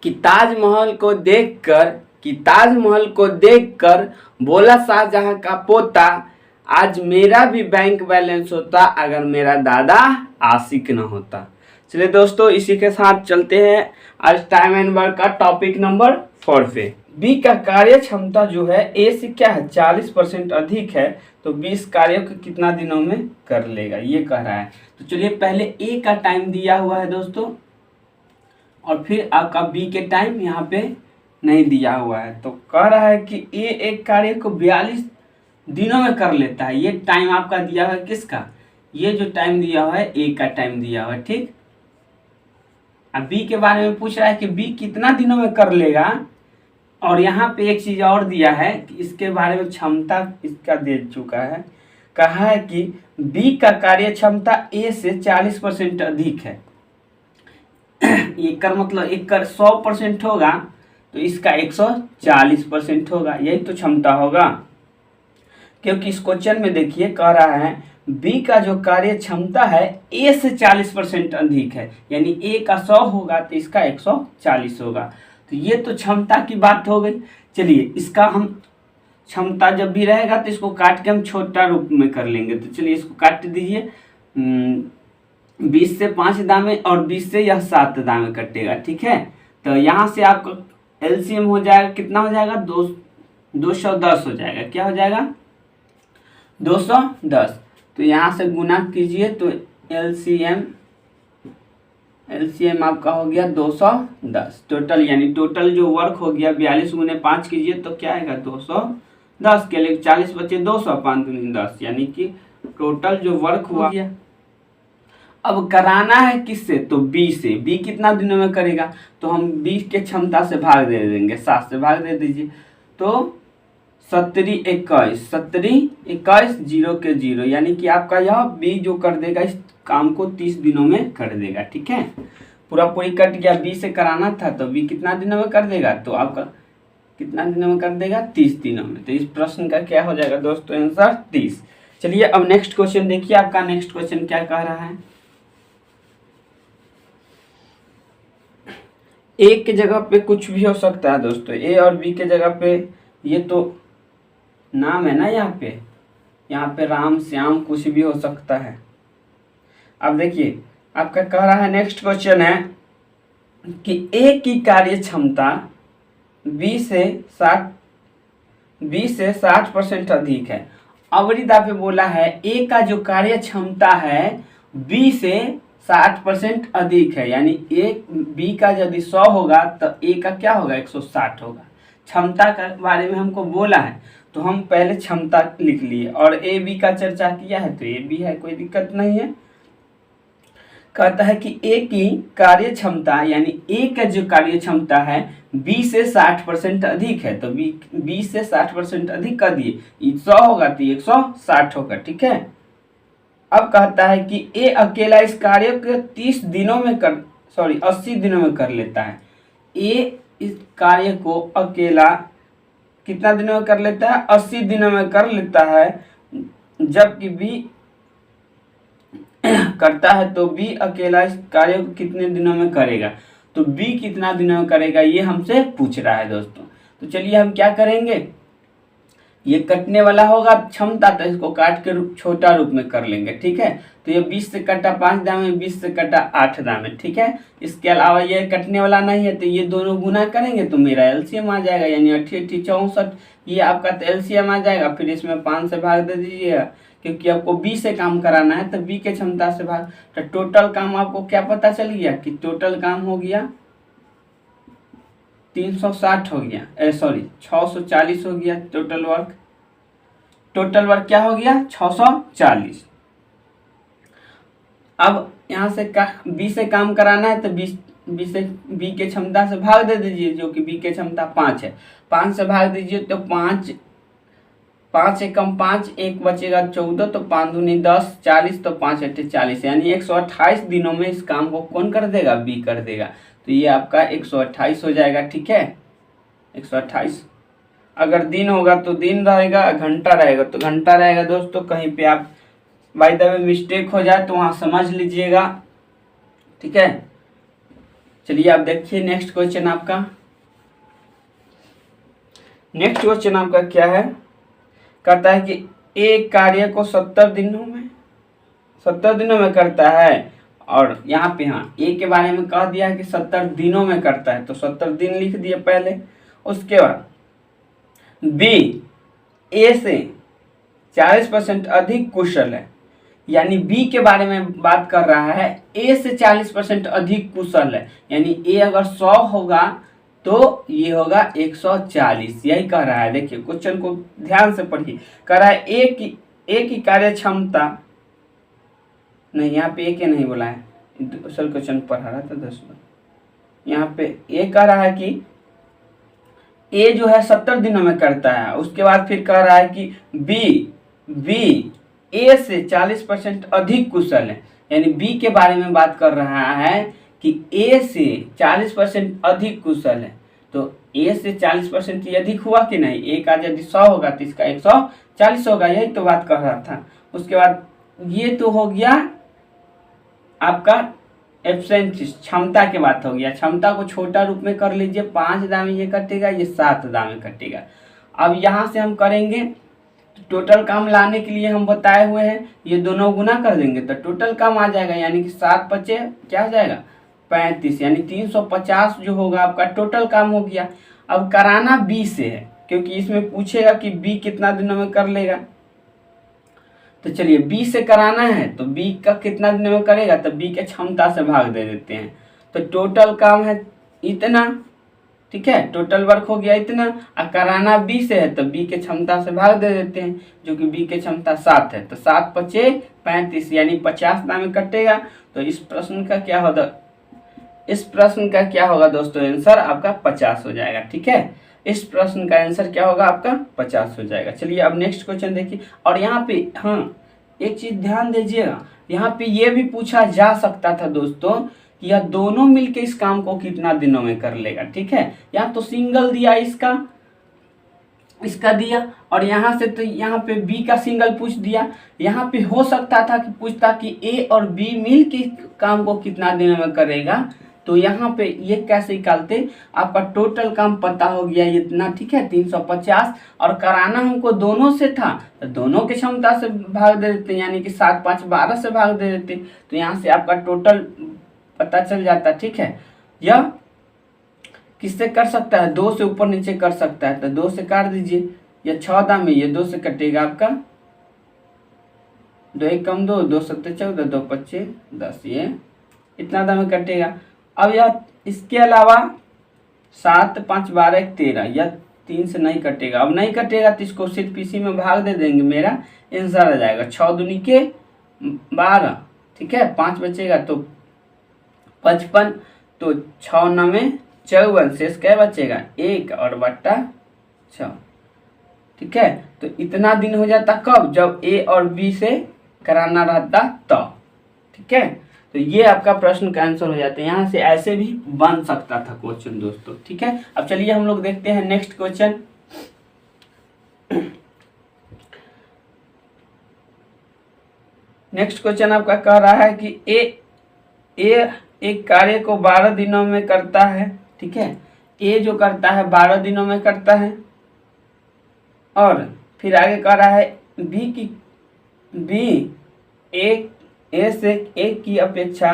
कि ताजमहल को देखकर बोला शाहजहां का पोता, आज मेरा भी बैंक बैलेंस होता अगर मेरा दादा आशिक न होता। चलिए दोस्तों, इसी के साथ चलते हैं आज टाइम एंड वर्क का टॉपिक नंबर 4 पे। बी का कार्य क्षमता जो है ए से क्या है 40% अधिक है, तो 20 कार्यों को कितना दिनों में कर लेगा, ये कह रहा है। तो चलिए पहले ए का टाइम दिया हुआ है दोस्तों, और फिर आपका बी के टाइम यहाँ पे नहीं दिया हुआ है। तो कह रहा है कि ए एक कार्य को 42 दिनों में कर लेता है। ये टाइम आपका दिया हुआ है किसका, ये जो टाइम दिया हुआ है ए का टाइम दिया हुआ है, ठीक। अब बी के बारे में पूछ रहा है कि बी कितना दिनों में कर लेगा, और यहाँ पे एक चीज और दिया है कि इसके बारे में क्षमता इसका दे चुका है। कहा है कि बी का कार्य क्षमता ए से 40% अधिक है। एक कर मतलब एक कर 100% होगा तो इसका 140% होगा, यही तो क्षमता होगा। क्योंकि इस क्वेश्चन में देखिए कह रहा है बी का जो कार्य क्षमता है ए से 40% अधिक है, यानी ए का 100 होगा तो इसका 140 होगा। तो ये तो क्षमता की बात हो गई। चलिए इसका हम क्षमता जब भी रहेगा तो इसको काट के हम छोटा रूप में कर लेंगे। तो चलिए इसको काट दीजिए, 20 से 5 दामे और 20 से यह 7 दामे कटेगा, ठीक है। तो यहाँ से आपका एलसीएम हो जाएगा, कितना हो जाएगा 210 हो जाएगा। क्या हो जाएगा 210। तो यहाँ से गुना कीजिए तो एलसीएम आपका हो गया 210 टोटल, यानी टोटल जो वर्क हो गया 42 गुने 5 कीजिए तो क्या आएगा 210 के लिए 40 बचे 200, 5 गुने 10, यानी कि टोटल जो वर्क हुआ गया। अब कराना है किससे, तो बी से। बी कितना दिनों में करेगा, तो हम बी के क्षमता से भाग दे देंगे, 7 से भाग दे दीजिए तो 70 21 0 के 0, यानी कि आपका यह बी जो कर देगा इस काम को 30 दिनों में कर देगा, ठीक है। पूरा पूरी कट गया, बी से कराना था तो बी कितना दिनों में कर देगा, तो आपका कितना दिनों में कर देगा 30 दिनों में। तो इस प्रश्न का क्या हो जाएगा दोस्तों आंसर 30। चलिए अब नेक्स्ट क्वेश्चन देखिए, आपका नेक्स्ट क्वेश्चन क्या कह रहा है। ए के जगह पे कुछ भी हो सकता है दोस्तों, ए और बी के जगह पे ये तो नाम है ना, यहाँ पे राम श्याम कुछ भी हो सकता है। अब देखिए आपका कह रहा है नेक्स्ट क्वेश्चन है कि ए की कार्य क्षमता 20 से 60% अधिक है। अवरिदा पे बोला है ए का जो कार्य क्षमता है 20 से 60% अधिक है, यानी ए बी का यदि 100 होगा तो ए का क्या होगा 160 होगा। क्षमता के बारे में हमको बोला है तो हम पहले क्षमता लिख लिए, और ए बी का चर्चा किया है तो ए बी है, कोई दिक्कत नहीं है। कहता है कि ए की कार्य क्षमता यानी ए का जो कार्य क्षमता है 20 से 60% अधिक है, तो 20 से 60% अधिक कर दिए, 100 होगा तो 160 होगा, ठीक है। अब कहता है कि ए अकेला इस कार्य को 80 दिनों में कर लेता है। ए इस कार्य को अकेला कितना दिनों में कर लेता है 80 दिनों में कर लेता है, जबकि बी करता है तो बी अकेला इस कार्य को कितने दिनों में करेगा। तो बी कितना दिनों में करेगा ये हमसे पूछ रहा है दोस्तों। तो चलिए हम क्या करेंगे, ये कटने वाला होगा क्षमता तो इसको काट के छोटा रूप में कर लेंगे, ठीक है। तो ये 20 से कटा 5 दामे, 20 से कटा 8 दामे, ठीक है। इसके अलावा ये कटने वाला नहीं है तो ये दोनों गुना करेंगे तो मेरा एलसीएम आ जाएगा, यानी 88 64, ये आपका तो एलसीएम आ जाएगा। फिर इसमें 5 से भाग दे दीजिएगा, क्योंकि आपको बी से काम कराना है तो बी के क्षमता से भाग। तो टोटल काम आपको क्या पता चल गया कि टोटल काम हो गया 360 हो गया, 640 हो गया। टोटल वर्क क्या हो गया 640। अब यहाँ से बी से काम कराना है तो बी के क्षमता से भाग दे दीजिए, जो कि बी के क्षमता 5 है। 5 से भाग दीजिए तो 5 से कम 5, 1 बचेगा 14, तो 5 दूनी 10, 40, तो 5 अट्ठे 40, यानी 128 दिनों में इस काम को कौन कर देगा, बी कर देगा। तो ये आपका 128 हो जाएगा, ठीक है 128। अगर दिन होगा तो दिन रहेगा, घंटा रहेगा तो घंटा रहेगा दोस्तों। कहीं पे आप बाय द वे मिस्टेक हो जाए तो वहाँ समझ लीजिएगा, ठीक है। चलिए आप देखिए नेक्स्ट क्वेश्चन आपका। नेक्स्ट क्वेश्चन आपका क्या है, कहता है कि एक कार्य को 70 दिनों में करता है, और यहाँ पे हाँ ए के बारे में कह दिया है कि 70 दिनों में करता है, तो 70 दिन लिख दिए पहले। उसके बाद बी ए से 40% अधिक कुशल है, यानी बी के बारे में बात कर रहा है, ए से 40% अधिक कुशल है, यानी ए अगर 100 होगा तो ये होगा 140, यही कह रहा है। देखिए क्वेश्चन को ध्यान से पढ़िए। कह रहा है ए की कार्य क्षमता, नहीं यहाँ पे ए के नहीं बोला है, दूसरा क्वेश्चन पढ़ा रहा था 10 बार। यहाँ पे ए कह रहा है कि ए जो है 70 दिनों में करता है। उसके बाद फिर कह रहा है कि बी ए से 40% अधिक कुशल है, यानी बी के बारे में बात कर रहा है कि ए से 40% अधिक कुशल है। तो ए से 40% ये अधिक हुआ कि नहीं, ए का यदि 100 होगा तो इसका 140 होगा, यही तो बात कर रहा था। उसके बाद ये तो हो गया आपका एफिशिएंसी, क्षमता की बात हो गया। क्षमता को छोटा रूप में कर लीजिए, 5 दाम ये कटेगा, ये 7 दाम कटेगा। अब यहाँ से हम करेंगे टोटल काम लाने के लिए हम बताए हुए हैं, ये दोनों गुना कर देंगे तो टोटल काम आ जाएगा, यानी कि 7 बचे क्या हो जाएगा 35, यानी 350 जो होगा आपका टोटल काम हो गया। अब कराना बी से है, क्योंकि इसमें पूछेगा कि बी कितना दिनों में कर लेगा। तो चलिए बी से कराना है तो बी का कितना दिनों में करेगा, तो बी के क्षमता से भाग दे देते हैं। तो टोटल काम है इतना, ठीक है, टोटल वर्क हो गया इतना। और कराना बी से है तो बी के क्षमता से भाग दे देते हैं, जो कि बी के क्षमता 7 है। तो 7 पचे 35, यानी 50 दाम में कटेगा। तो इस प्रश्न का क्या होगा दोस्तों, आंसर आपका 50 हो जाएगा। ठीक है, इस प्रश्न का आंसर क्या होगा आपका 50 हो जाएगा। चलिए अब नेक्स्ट क्वेश्चन देखिए। और यहाँ पे हाँ एक चीज ध्यान दीजिएगा, यहाँ पे ये भी पूछा जा सकता था दोस्तों कि यह दोनों मिलके इस काम को कितना दिनों में कर लेगा। ठीक है, यहाँ तो सिंगल दिया, इसका दिया, और यहाँ से तो यहाँ पे बी का सिंगल पूछ दिया। यहाँ पे हो सकता था कि पूछता कि ए और बी मिल के काम को कितना दिनों में करेगा, तो यहाँ पे ये कैसे निकालते, आपका टोटल काम पता हो गया इतना। ठीक है, 350, और कराना हमको दोनों से था तो दोनों की क्षमता से भाग दे देते, यानी कि 7 5 12 से भाग दे देते, तो यहाँ से आपका टोटल पता चल जाता। ठीक है, यह किससे कर सकता है, 2 से ऊपर नीचे कर सकता है, तो 2 से काट दीजिए, यह 6 दाम में, ये 2 से कटेगा आपका 2 1 कम 2 2 7 14 2 25 10, ये इतना दाम में कटेगा। अब यह इसके अलावा 7 5 12 13, यह 3 से नहीं कटेगा। अब नहीं कटेगा तो इसको सिर्फ इसी में भाग दे देंगे, मेरा आंसर आ जाएगा 6 दूनी के 12। ठीक है, 5 बचेगा तो 55, तो 6 9 54, शेष क्या बचेगा 1 और बट्टा 6। ठीक है, तो इतना दिन हो जाता कब, जब ए और बी से कराना रहता तो। ठीक है, तो ये आपका प्रश्न का आंसर हो जाता है। यहाँ से ऐसे भी बन सकता था क्वेश्चन दोस्तों। ठीक है, अब चलिए हम लोग देखते हैं नेक्स्ट क्वेश्चन। नेक्स्ट क्वेश्चन आपका कह रहा है कि ए एक कार्य को 12 दिनों में करता है। ठीक है, ए जो करता है 12 दिनों में करता है, और फिर आगे कह रहा है बी ए से एक की अपेक्षा,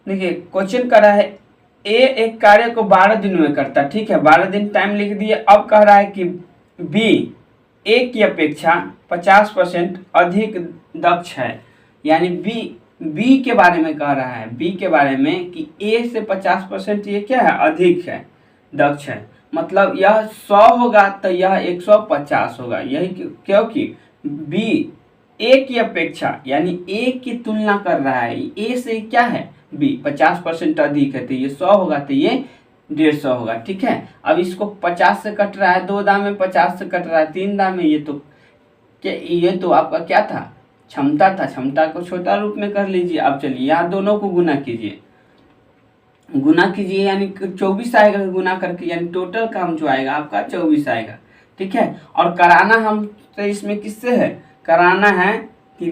देखिए क्वेश्चन कर रहा है ए एक कार्य को 12 दिनों में करता है। ठीक है, 12 दिन टाइम लिख दिए। अब कह रहा है कि बी ए की अपेक्षा 50% अधिक दक्ष है, यानी बी के बारे में कह रहा है, बी के बारे में कि ए से 50% ये क्या है अधिक है, दक्ष है। मतलब यह 100 होगा तो यह 150 होगा, यही क्योंकि बी ए की अपेक्षा यानी ए की तुलना कर रहा है, ए से क्या है बी 50% अधिक है, तो ये 100 होगा तो ये 150 होगा। ठीक है, अब इसको 50 से कट रहा है, 2 दाम में 50 से कट रहा है, 3 दाम में, ये तो आपका क्या था क्षमता था, क्षमता को छोटा रूप में कर लीजिए। अब चलिए यहाँ दोनों को गुना कीजिए, यानी 24 आएगा गुना करके, यानी टोटल काम जो आएगा आपका 24 आएगा। ठीक है, और कराना हम तो इसमें किससे है, कराना है कि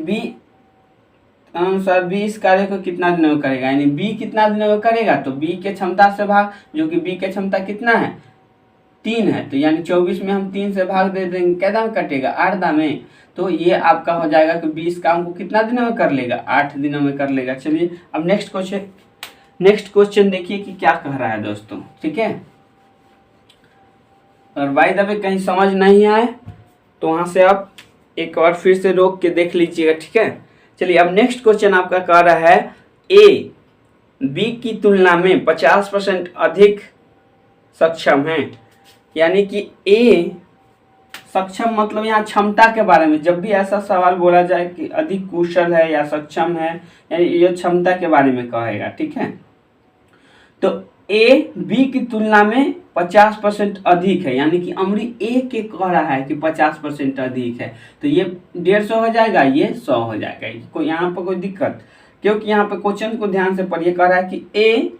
अनुसार बी इस कार्य को कितना दिनों में करेगा, यानी बी कितना दिनों में करेगा, तो बी के क्षमता से भाग, जो कि बी के क्षमता कितना है 3 है, तो यानी 24 में हम 3 से भाग दे देंगे, क्या दाम कटेगा 8 दामें। तो ये आपका हो जाएगा कि 20 काम को कितना दिनों में कर लेगा, 8 दिनों में कर लेगा। चलिए अब नेक्स्ट क्वेश्चन देखिए कि क्या कह रहा है दोस्तों, ठीक है। और बाय द वे कहीं समझ नहीं आए तो वहां से आप एक बार फिर से रोक के देख लीजिएगा, ठीक है। चलिए अब नेक्स्ट क्वेश्चन आपका कह रहा है ए बी की तुलना में 50% अधिक सक्षम है, यानी कि ए सक्षम मतलब यहाँ क्षमता के बारे में, जब भी ऐसा सवाल बोला जाए कि अधिक कुशल है या सक्षम है, यानी ये क्षमता के बारे में कहेगा, ठीक है। तो ए बी की तुलना में 50% अधिक है, यानी कि अमरी ए के कह रहा है कि 50% अधिक है, तो ये 150 हो जाएगा, ये 100 हो जाएगा। कोई यहाँ पर कोई दिक्कत, क्योंकि यहाँ पे क्वेश्चन को ध्यान से पढ़िए, कह रहा है कि ए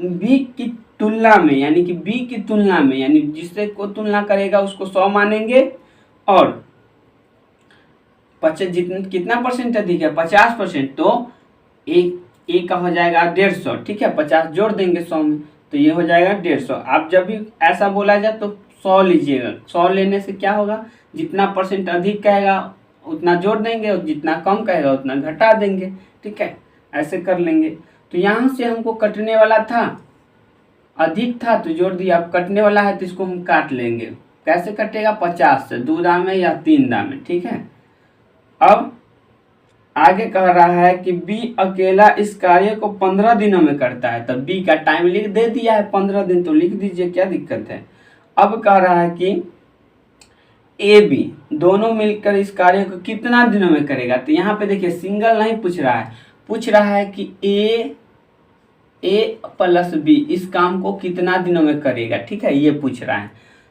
बी की तुलना में, यानी कि बी की तुलना में, यानी जिससे को तुलना करेगा उसको 100 मानेंगे, और कितना परसेंट अधिक है 50%, तो ए का हो जाएगा 150, ठीक है, 50 जोड़ देंगे 100 में, तो ये हो जाएगा 150। आप जब भी ऐसा बोला जाए तो 100 लीजिएगा, 100 लेने से क्या होगा, जितना परसेंट अधिक कहेगा उतना जोड़ देंगे, और जितना कम कहेगा उतना घटा देंगे, ठीक है, ऐसे कर लेंगे। तो यहाँ से हमको कटने वाला था, अधिक था तो जोड़ दिया, अब कटने वाला है तो इसको हम काट लेंगे। कैसे कटेगा, 50 से 2 दाम में या 3 दाम में, ठीक है। अब आगे कह रहा है कि बी अकेला इस कार्य को 15 दिनों में करता है, तब बी का टाइम लिख दे दिया है 15 दिन, तो लिख दीजिए, क्या दिक्कत है। अब कह रहा है कि ए बी दोनों मिलकर इस कार्य को कितना दिनों में करेगा, तो यहाँ पे देखिए सिंगल नहीं पूछ रहा है, पूछ रहा है कि ए प्लस बी इस काम को कितना दिनों में करेगा, ठीक है, ये पूछ रहा है।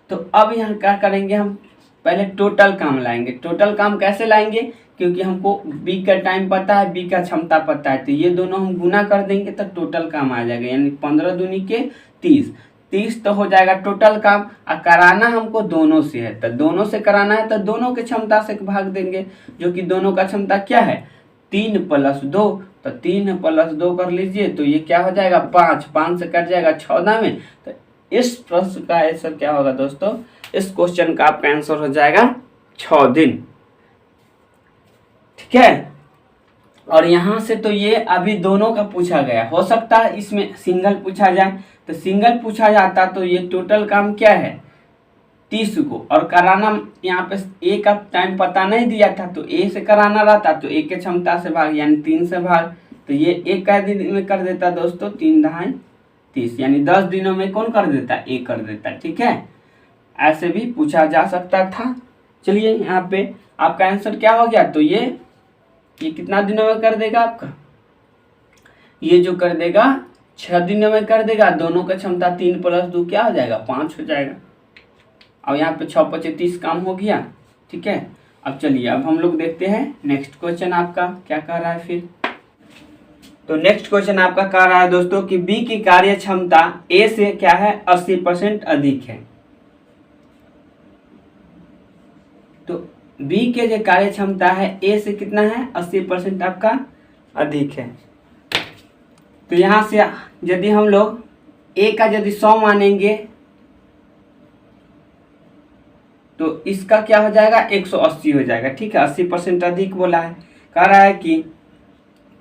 तो अब यहाँ क्या करेंगे, हम पहले टोटल काम लाएंगे। टोटल काम कैसे लाएंगे, क्योंकि हमको बी का टाइम पता है, बी का क्षमता पता है, तो ये दोनों हम गुना कर देंगे तो टोटल काम आ जाएगा, यानी 15 दूनी के 30 तो हो जाएगा टोटल काम। और कराना हमको दोनों से है, तो दोनों से कराना है तो दोनों के क्षमता से भाग देंगे, जो कि दोनों का क्षमता क्या है 3 + 2, तो 3 + 2 कर लीजिए, तो ये क्या हो जाएगा 5 से कट जाएगा 14 में। तो इस प्रश्न का आंसर क्या होगा दोस्तों, इस क्वेश्चन का आपका आंसर हो जाएगा 6 दिन, ठीक है। और यहाँ से तो ये अभी दोनों का पूछा गया, हो सकता है इसमें सिंगल पूछा जाए, तो सिंगल पूछा जाता तो ये टोटल काम क्या है 30 को, और कराना यहाँ पे ए का टाइम पता नहीं दिया था, तो ए से कराना रहता तो ए के क्षमता से भाग, यानी 3 से भाग, तो ये एक का दिन में कर देता दोस्तों 3 × 30, यानी 10 दिनों में कौन कर देता, ए कर देता, ठीक है। ऐसे भी पूछा जा सकता था। चलिए यहाँ पे आपका आंसर क्या हो गया, तो ये कितना दिनों में कर देगा आपका, ये जो कर देगा 6 दिनों में कर देगा, दोनों का क्षमता 3 + 2 क्या हो जाएगा 5 हो जाएगा। अब यहाँ पे 6 × 5 = 30 काम हो गया, ठीक है। अब चलिए अब हम लोग देखते हैं नेक्स्ट क्वेश्चन आपका क्या कह रहा है फिर। तो नेक्स्ट क्वेश्चन आपका कह रहा है दोस्तों कि बी की कार्य क्षमता ए से क्या है 80% अधिक है। तो बी के जो कार्य क्षमता है ए से कितना है 80% आपका अधिक है। तो यहाँ से यदि हम लोग ए का यदि 100 मानेंगे तो इसका क्या हो जाएगा 180 हो जाएगा, ठीक है, 80% अधिक बोला है। कह रहा है कि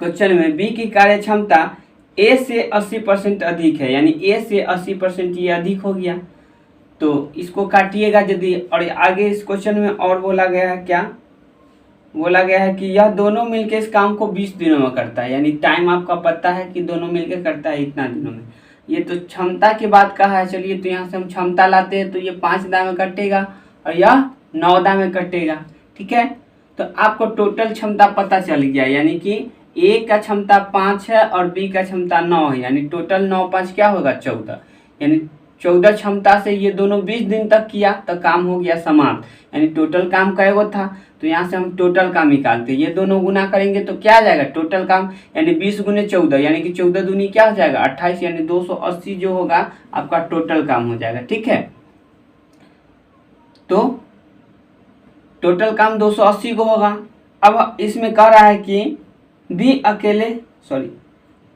क्वेश्चन में बी की कार्य क्षमता ए से 80% अधिक है, यानी ए से 80% ये अधिक हो गया, तो इसको काटिएगा यदि। और आगे इस क्वेश्चन में और बोला गया है, क्या बोला गया है कि यह दोनों मिलकर इस काम को 20 दिनों में करता है, यानी टाइम आपका पता है कि दोनों मिलकर करता है इतना दिनों में। ये तो क्षमता की बात कहा है। चलिए तो यहाँ से हम क्षमता लाते हैं, तो ये 5 दाव में कटेगा और यह 9 दाव में कटेगा, ठीक है। तो आपको टोटल क्षमता पता चल गया, यानी कि ए का क्षमता 5 है और बी का क्षमता 9 है, यानी टोटल 9 × 5 क्या होगा 14, यानी 14 क्षमता से ये दोनों 20 दिन तक किया तो काम हो गया समाप्त, यानी टोटल काम कई गो था, तो यहाँ से हम टोटल काम निकालते हैं। ये दोनों गुना करेंगे तो क्या आ जाएगा टोटल काम, यानी 20 × 14, यानी कि 14 दूनी क्या हो जाएगा 28, यानी 280 जो होगा आपका टोटल काम हो जाएगा, ठीक है। तो टोटल काम 280 को होगा। अब इसमें कह रहा है कि बी अकेले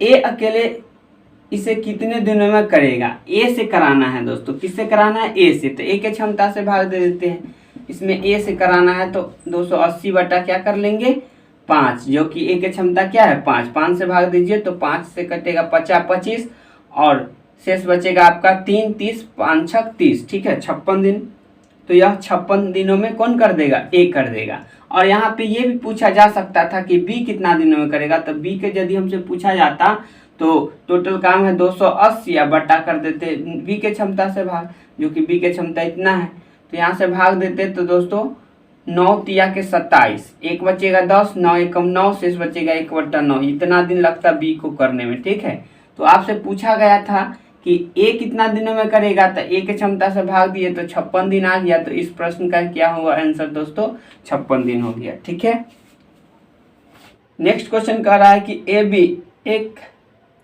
ए अकेले इसे कितने दिनों में करेगा। ए से कराना है दोस्तों, किससे कराना है, ए से। तो ए के क्षमता से भाग दे देते हैं, इसमें ए से कराना है तो 280 बटा क्या कर लेंगे 5, जो कि ए की क्षमता क्या है 5, 5 से भाग दीजिए तो 5 से कटेगा 50 25 और शेष बचेगा आपका 3 30 5 6 30, ठीक है 56 दिन। तो यह 56 दिनों में कौन कर देगा, ए कर देगा। और यहाँ पे ये भी पूछा जा सकता था कि बी कितना दिनों में करेगा, तो बी के यदि हमसे पूछा जाता तो टोटल काम है 280 या बटा कर देते बी के क्षमता से भाग, जो कि बी के क्षमता इतना है। तो यहाँ से भाग देते तो दोस्तों 9 तिया के 27, एक बचेगा 10, 9 एकम 9, शेष बचेगा 1/9। इतना दिन लगता बी को करने में, ठीक है। तो आपसे पूछा गया था कि ए कितना दिनों में करेगा, तो ए के क्षमता से भाग दिए तो 56 दिन आ गया। तो इस प्रश्न का क्या होगा आंसर दोस्तों 56 दिन हो गया, ठीक है। नेक्स्ट क्वेश्चन कह रहा है कि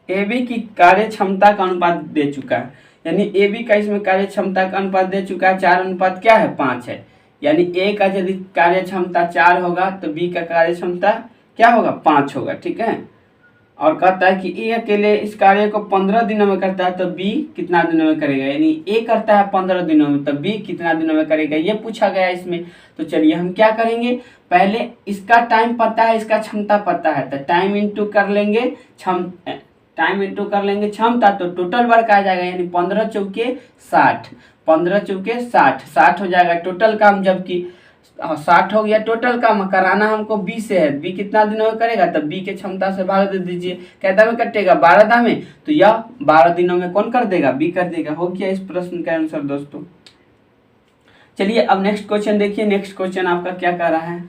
ए बी की कार्य क्षमता का अनुपात दे चुका है, यानी ए बी का इसमें कार्य क्षमता का अनुपात दे चुका है 4 अनुपात क्या है 5 है। यानी ए का यदि कार्य क्षमता 4 होगा तो बी का कार्य क्षमता क्या होगा 5 होगा, ठीक है। और कहता है कि ए अकेले इस कार्य को 15 दिनों में करता है तो बी कितना दिनों में करेगा, यानी ए करता है 15 दिनों में तो बी कितना दिनों में करेगा, ये पूछा गया इसमें। तो चलिए हम क्या करेंगे, पहले इसका टाइम पता है, इसका क्षमता पता है, तो टाइम इंटू कर लेंगे क्षमता, तो टोटल वर्क आ जाएगा, यानी 15 चौके 60, 15 चौके 60 हो जाएगा टोटल काम। जबकि 60 हो गया टोटल काम, कराना हमको बी से है, बी कितना दिनों में करेगा, तब बी के क्षमता से भाग दे दीजिए, कहता में कटेगा 12 दाम में, तो यह 12 दिनों में कौन कर देगा, बी कर देगा। हो गया इस प्रश्न का आंसर दोस्तों। चलिए अब नेक्स्ट क्वेश्चन देखिए, नेक्स्ट क्वेश्चन आपका क्या कह रहा है।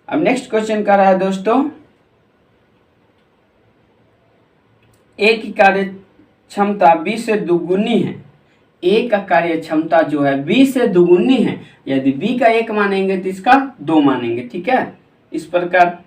अब नेक्स्ट क्वेश्चन कह रहा है दोस्तों ए की कार्य क्षमता बी से दुगुनी है, ए का कार्य क्षमता जो है बी से दुगुनी है, यदि बी का 1 मानेंगे तो इसका 2 मानेंगे, ठीक है। इस प्रकार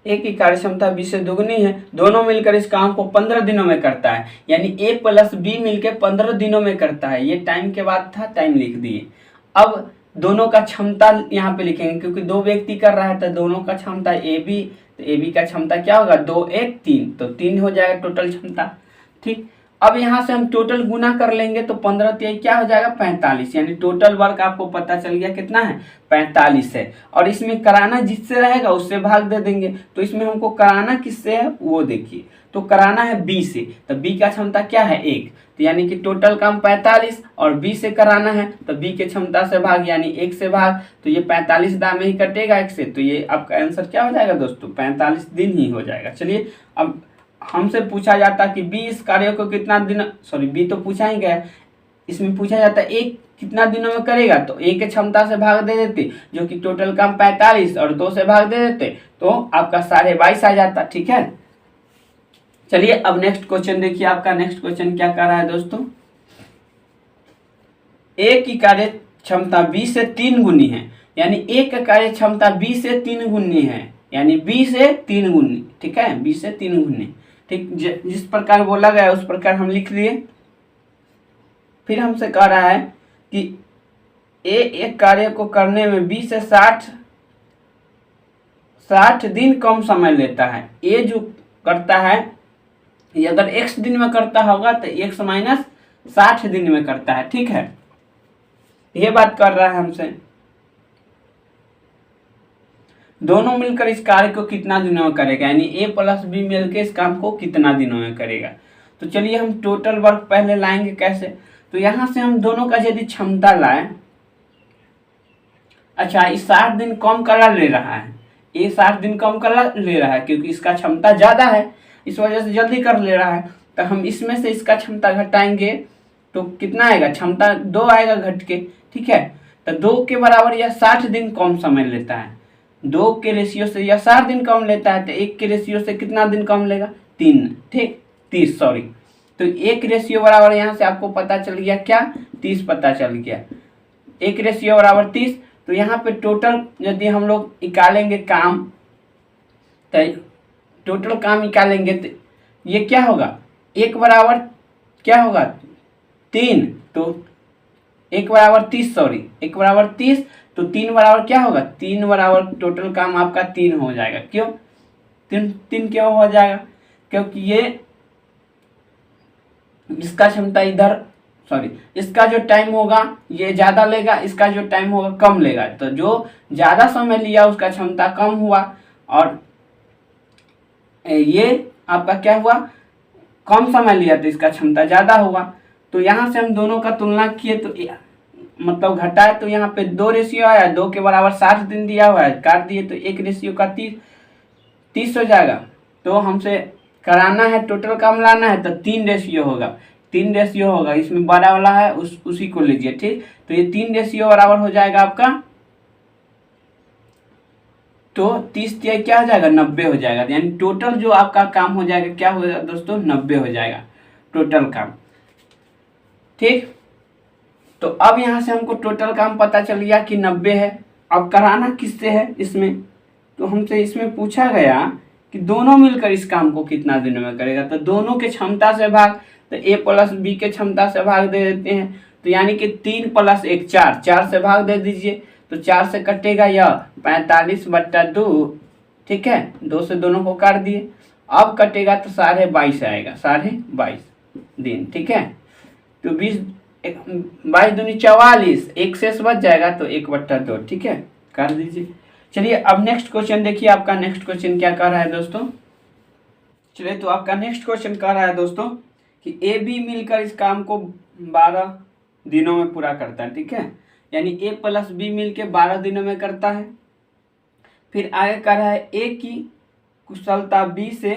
ए की कार्य क्षमता बी से दुगुनी है, दोनों मिलकर इस काम को 15 दिनों में करता है, यानी ए प्लस बी मिलकर 15 दिनों में करता है। ये टाइम के बाद था, टाइम लिख दिए। अब दोनों का क्षमता यहाँ पे लिखेंगे, क्योंकि 2 व्यक्ति कर रहा है तो दोनों का क्षमता ए बी, तो ए बी का क्षमता क्या होगा 2 1 3, तो 3 हो जाएगा टोटल क्षमता, ठीक। अब यहाँ से हम टोटल गुना कर लेंगे तो 15 3 क्या हो जाएगा 45, यानी टोटल वर्क आपको पता चल गया कितना है 45 है। और इसमें कराना जिससे रहेगा उससे भाग दे देंगे, तो इसमें हमको कराना किससे है वो देखिए, तो कराना है बी से, तो बी का क्षमता क्या है 1, तो यानी कि टोटल काम 45 और बी से कराना है तो बी के क्षमता से भाग यानी 1 से भाग, तो ये 45 दाम में ही कटेगा 1 से, तो ये आपका आंसर क्या हो जाएगा दोस्तों 45 दिन ही हो जाएगा। चलिए अब हमसे पूछा जाता कि बी इस कार्य को कितना दिन, बी तो पूछा ही गया, इसमें पूछा जाता है ए कितना दिनों में करेगा, तो ए के क्षमता से भाग दे देते, जो कि टोटल काम 45 और 2 से भाग दे देते तो आपका 22.5 आ जाता, ठीक है। चलिए अब नेक्स्ट क्वेश्चन देखिए, आपका नेक्स्ट क्वेश्चन क्या कर रहा है दोस्तों, ए की कार्य क्षमता बी से 3 गुनी है, यानी ए का कार्य क्षमता बी से 3 गुनी है, यानी बी से 3 गुनी, ठीक है, बी से 3 गुनी, ठीक। जिस प्रकार बोला गया उस प्रकार हम लिख लिए। फिर हमसे कह रहा है कि ए एक कार्य को करने में बी से 60 दिन कम समय लेता है। ए जो करता है ये अगर x दिन में करता होगा तो x माइनस 60 दिन में करता है, ठीक है, ये बात कर रहा है हमसे। दोनों मिलकर इस कार्य को कितना दिनों में करेगा, यानी ए प्लस बी मिलकर इस काम को कितना दिनों में करेगा। तो चलिए हम टोटल वर्क पहले लाएंगे कैसे, तो यहाँ से हम दोनों का यदि क्षमता लाएं, अच्छा इस 60 दिन कम कर ले रहा है, ये 60 दिन कम कर ले रहा है क्योंकि इसका क्षमता ज़्यादा है, इस वजह से जल्दी कर ले रहा है। तो हम इसमें से इसका क्षमता घटाएंगे तो कितना आएगा, क्षमता 2 आएगा घट के, ठीक है। तो 2 के बराबर यह 60 दिन कम समय लेता है, 2 के रेशियो से यह 60 दिन कम लेता है, तो 1 के रेशियो से कितना दिन कम लेगा 3, ठीक 30 तो 1 रेशियो बराबर यहाँ से आपको पता चल गया क्या 30 पता चल गया, 1 रेशियो बराबर 30। तो यहाँ पे टोटल यदि हम लोग निकालेंगे काम, तो टोटल काम निकालेंगे तो ये क्या होगा 1 बराबर क्या होगा 3, तो 1 बराबर 30, सॉरी 1 बराबर 30, तो 3 बराबर क्या होगा, 3 बराबर टोटल काम आपका 3 हो जाएगा। क्यों 3 क्यों हो जाएगा, क्योंकि ये इसका क्षमता इधर, सॉरी इसका जो टाइम होगा ये ज़्यादा लेगा, इसका जो टाइम होगा कम लेगा, तो जो ज़्यादा समय लिया उसका क्षमता कम हुआ, और ये आपका क्या हुआ, कम समय लिया तो इसका क्षमता ज़्यादा हुआ। तो यहाँ से हम दोनों का तुलना किए तो मतलब घटाए, तो यहाँ पे 2 रेशियो आया, 2 के बराबर 60 दिन दिया हुआ है, काट दिए तो 1 रेशियो का 30 हो जाएगा। तो हमसे कराना है, टोटल काम लाना है, तो 3 रेशियो होगा, 3 रेशियो होगा, इसमें बड़ा वाला है उसी को लीजिए, ठीक। तो ये 3 रेशियो बराबर हो जाएगा आपका, तो 30 क्या हो जाएगा, 90 हो जाएगा। यानी टोटल जो आपका काम हो जाएगा क्या हो जाएगा दोस्तों, 90 हो जाएगा टोटल काम, ठीक। तो अब यहाँ से हमको टोटल काम पता चल गया कि 90 है। अब कराना किससे है इसमें, तो हमसे इसमें पूछा गया कि दोनों मिलकर इस काम को कितना दिनों में करेगा, तो दोनों के क्षमता से भाग, तो a प्लस बी के क्षमता से भाग दे देते हैं, तो यानी कि 3 + 1 4, 4 से भाग दे दीजिए, तो 4 से कटेगा यह 45/2, ठीक है, 2 से दोनों को काट दिए। अब कटेगा तो 22.5 आएगा, 22.5 दिन, ठीक है। तो 22 दूनी 44, 1 शेष बच जाएगा, तो 1/2, ठीक है, कर दीजिए। चलिए अब नेक्स्ट क्वेश्चन देखिए, आपका नेक्स्ट क्वेश्चन क्या कर रहा है दोस्तों। चलिए तो आपका नेक्स्ट क्वेश्चन कह रहा है दोस्तों कि ए बी मिलकर इस काम को 12 दिनों में पूरा करता है, ठीक है, यानी ए प्लस बी मिलकर 12 दिनों में करता है। फिर आगे कह रहा है ए की कुशलता बी से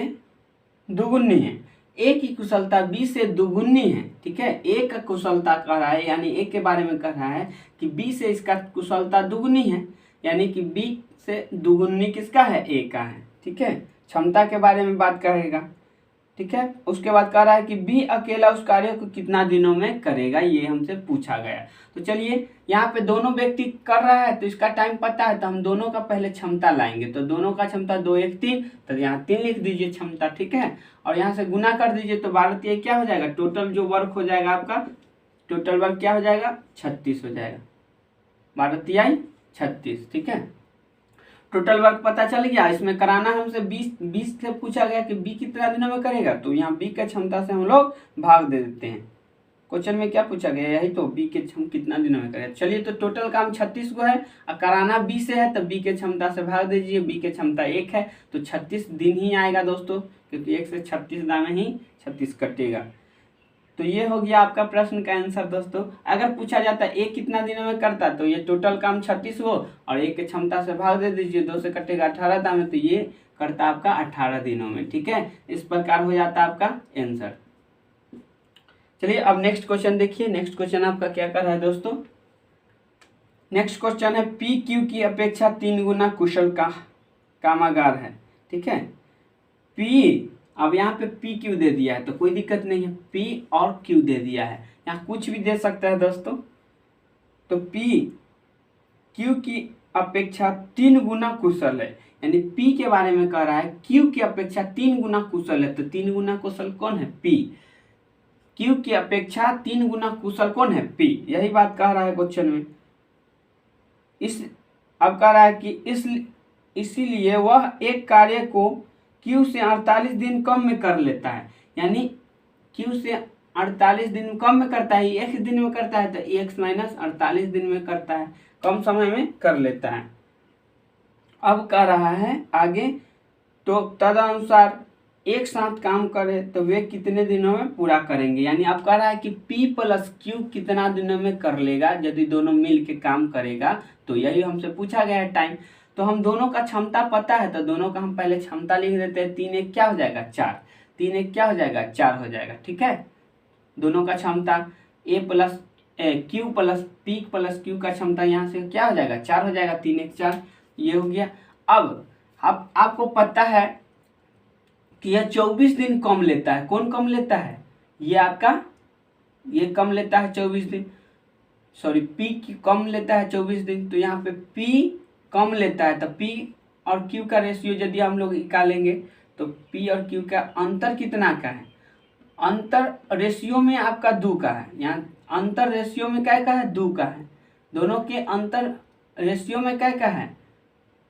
दुगुनी है, ए की कुशलता बी से दुगुनी है, ठीक है। ए का कुशलता कह रहा है, यानी ए के बारे में कह रहा है कि बी से इसका कुशलता दुगुनी है, यानी कि बी से दुगुनी किसका है, ए का है, ठीक है। क्षमता के बारे में बात करेगा, ठीक है। उसके बाद कह रहा है कि बी अकेला उस कार्य को कितना दिनों में करेगा, ये हमसे पूछा गया। तो चलिए यहाँ पे दोनों व्यक्ति कर रहा है, तो इसका टाइम पता है, तो हम दोनों का पहले क्षमता लाएंगे, तो दोनों का क्षमता 2 1 3, तो यहाँ 3 लिख दीजिए क्षमता, ठीक है, और यहाँ से गुना कर दीजिए, तो 12 क्या हो जाएगा, टोटल जो वर्क हो जाएगा आपका, टोटल वर्क क्या हो जाएगा, 36 हो जाएगा, 12 36, ठीक है। टोटल वर्क पता चल गया। इसमें कराना हमसे 20 से पूछा गया कि बी कितना दिनों में करेगा, तो यहाँ बी के क्षमता से हम लोग भाग दे देते हैं। क्वेश्चन में क्या पूछा गया, यही तो, बी के कितना दिनों में करेगा। चलिए तो टोटल काम 36 को है और कराना बी से है, तो बी के क्षमता से भाग दीजिए, बी के क्षमता 1 है, तो 36 दिन ही आएगा दोस्तों, क्योंकि 1 से 36 दाना ही 36 कटेगा। तो ये हो गया आपका प्रश्न का आंसर दोस्तों। अगर पूछा जाता है ए कितना दिनों में करता, तो ये टोटल काम 36 हो और एक के क्षमता से भाग दे दीजिए, 2 से कटेगा 18 दाम में, तो ये करता आपका 18 दिनों में, ठीक है। इस प्रकार हो जाता आपका आंसर। चलिए अब नेक्स्ट क्वेश्चन देखिए। नेक्स्ट क्वेश्चन आपका क्या कर रहा है दोस्तों। नेक्स्ट क्वेश्चन है पी क्यू की अपेक्षा 3 गुना कुशल का कामगार है, ठीक है। पी, अब यहाँ पे पी क्यू दे दिया है तो कोई दिक्कत नहीं है, पी और क्यू दे दिया है, यहाँ कुछ भी दे सकता है दोस्तों। तो पी क्यू की अपेक्षा 3 गुना कुशल है, यानी पी के बारे में कह रहा है क्यू की अपेक्षा 3 गुना कुशल है, तो 3 गुना कुशल कौन है, पी। क्यू की अपेक्षा 3 गुना कुशल कौन है, पी, यही बात कह रहा है क्वेश्चन में। अब कह रहा है कि इसीलिए वह एक कार्य को क्यू से 48 दिन कम में कर लेता है, यानी क्यू से 48 दिन कम में करता है, एक दिन में करता है, तो x माइनस 48 दिन में करता है, कम समय में कर लेता है। अब कह रहा है आगे, तो तदनुसार एक साथ काम करे तो वे कितने दिनों में पूरा करेंगे, यानी अब कह रहा है कि P प्लस Q कितना दिनों में कर लेगा यदि दोनों मिल के काम करेगा, तो यही हमसे पूछा गया है टाइम। तो हम दोनों का क्षमता पता है, तो दोनों का हम पहले क्षमता लिख देते हैं, 3 1 क्या हो जाएगा 4, 3 1 क्या हो जाएगा 4 हो जाएगा, ठीक है। दोनों का क्षमता Q plus P plus Q का क्षमता यहाँ से क्या हो जाएगा 4 हो जाएगा, 3 1 4, ये हो गया। अब आपको पता है कि यह 24 दिन कम लेता है, कौन कम लेता है, ये आपका, ये कम लेता है 24 दिन, सॉरी पी कम लेता है 24 दिन, तो यहाँ पे पी कम लेता है, तो P और Q का रेशियो यदि हम लोग निकालेंगे तो P और Q का अंतर कितना का है, अंतर रेशियो में आपका 2 का है, यहाँ अंतर रेशियो में क्या है, 2 का है। दोनों के अंतर रेशियो में क्या है,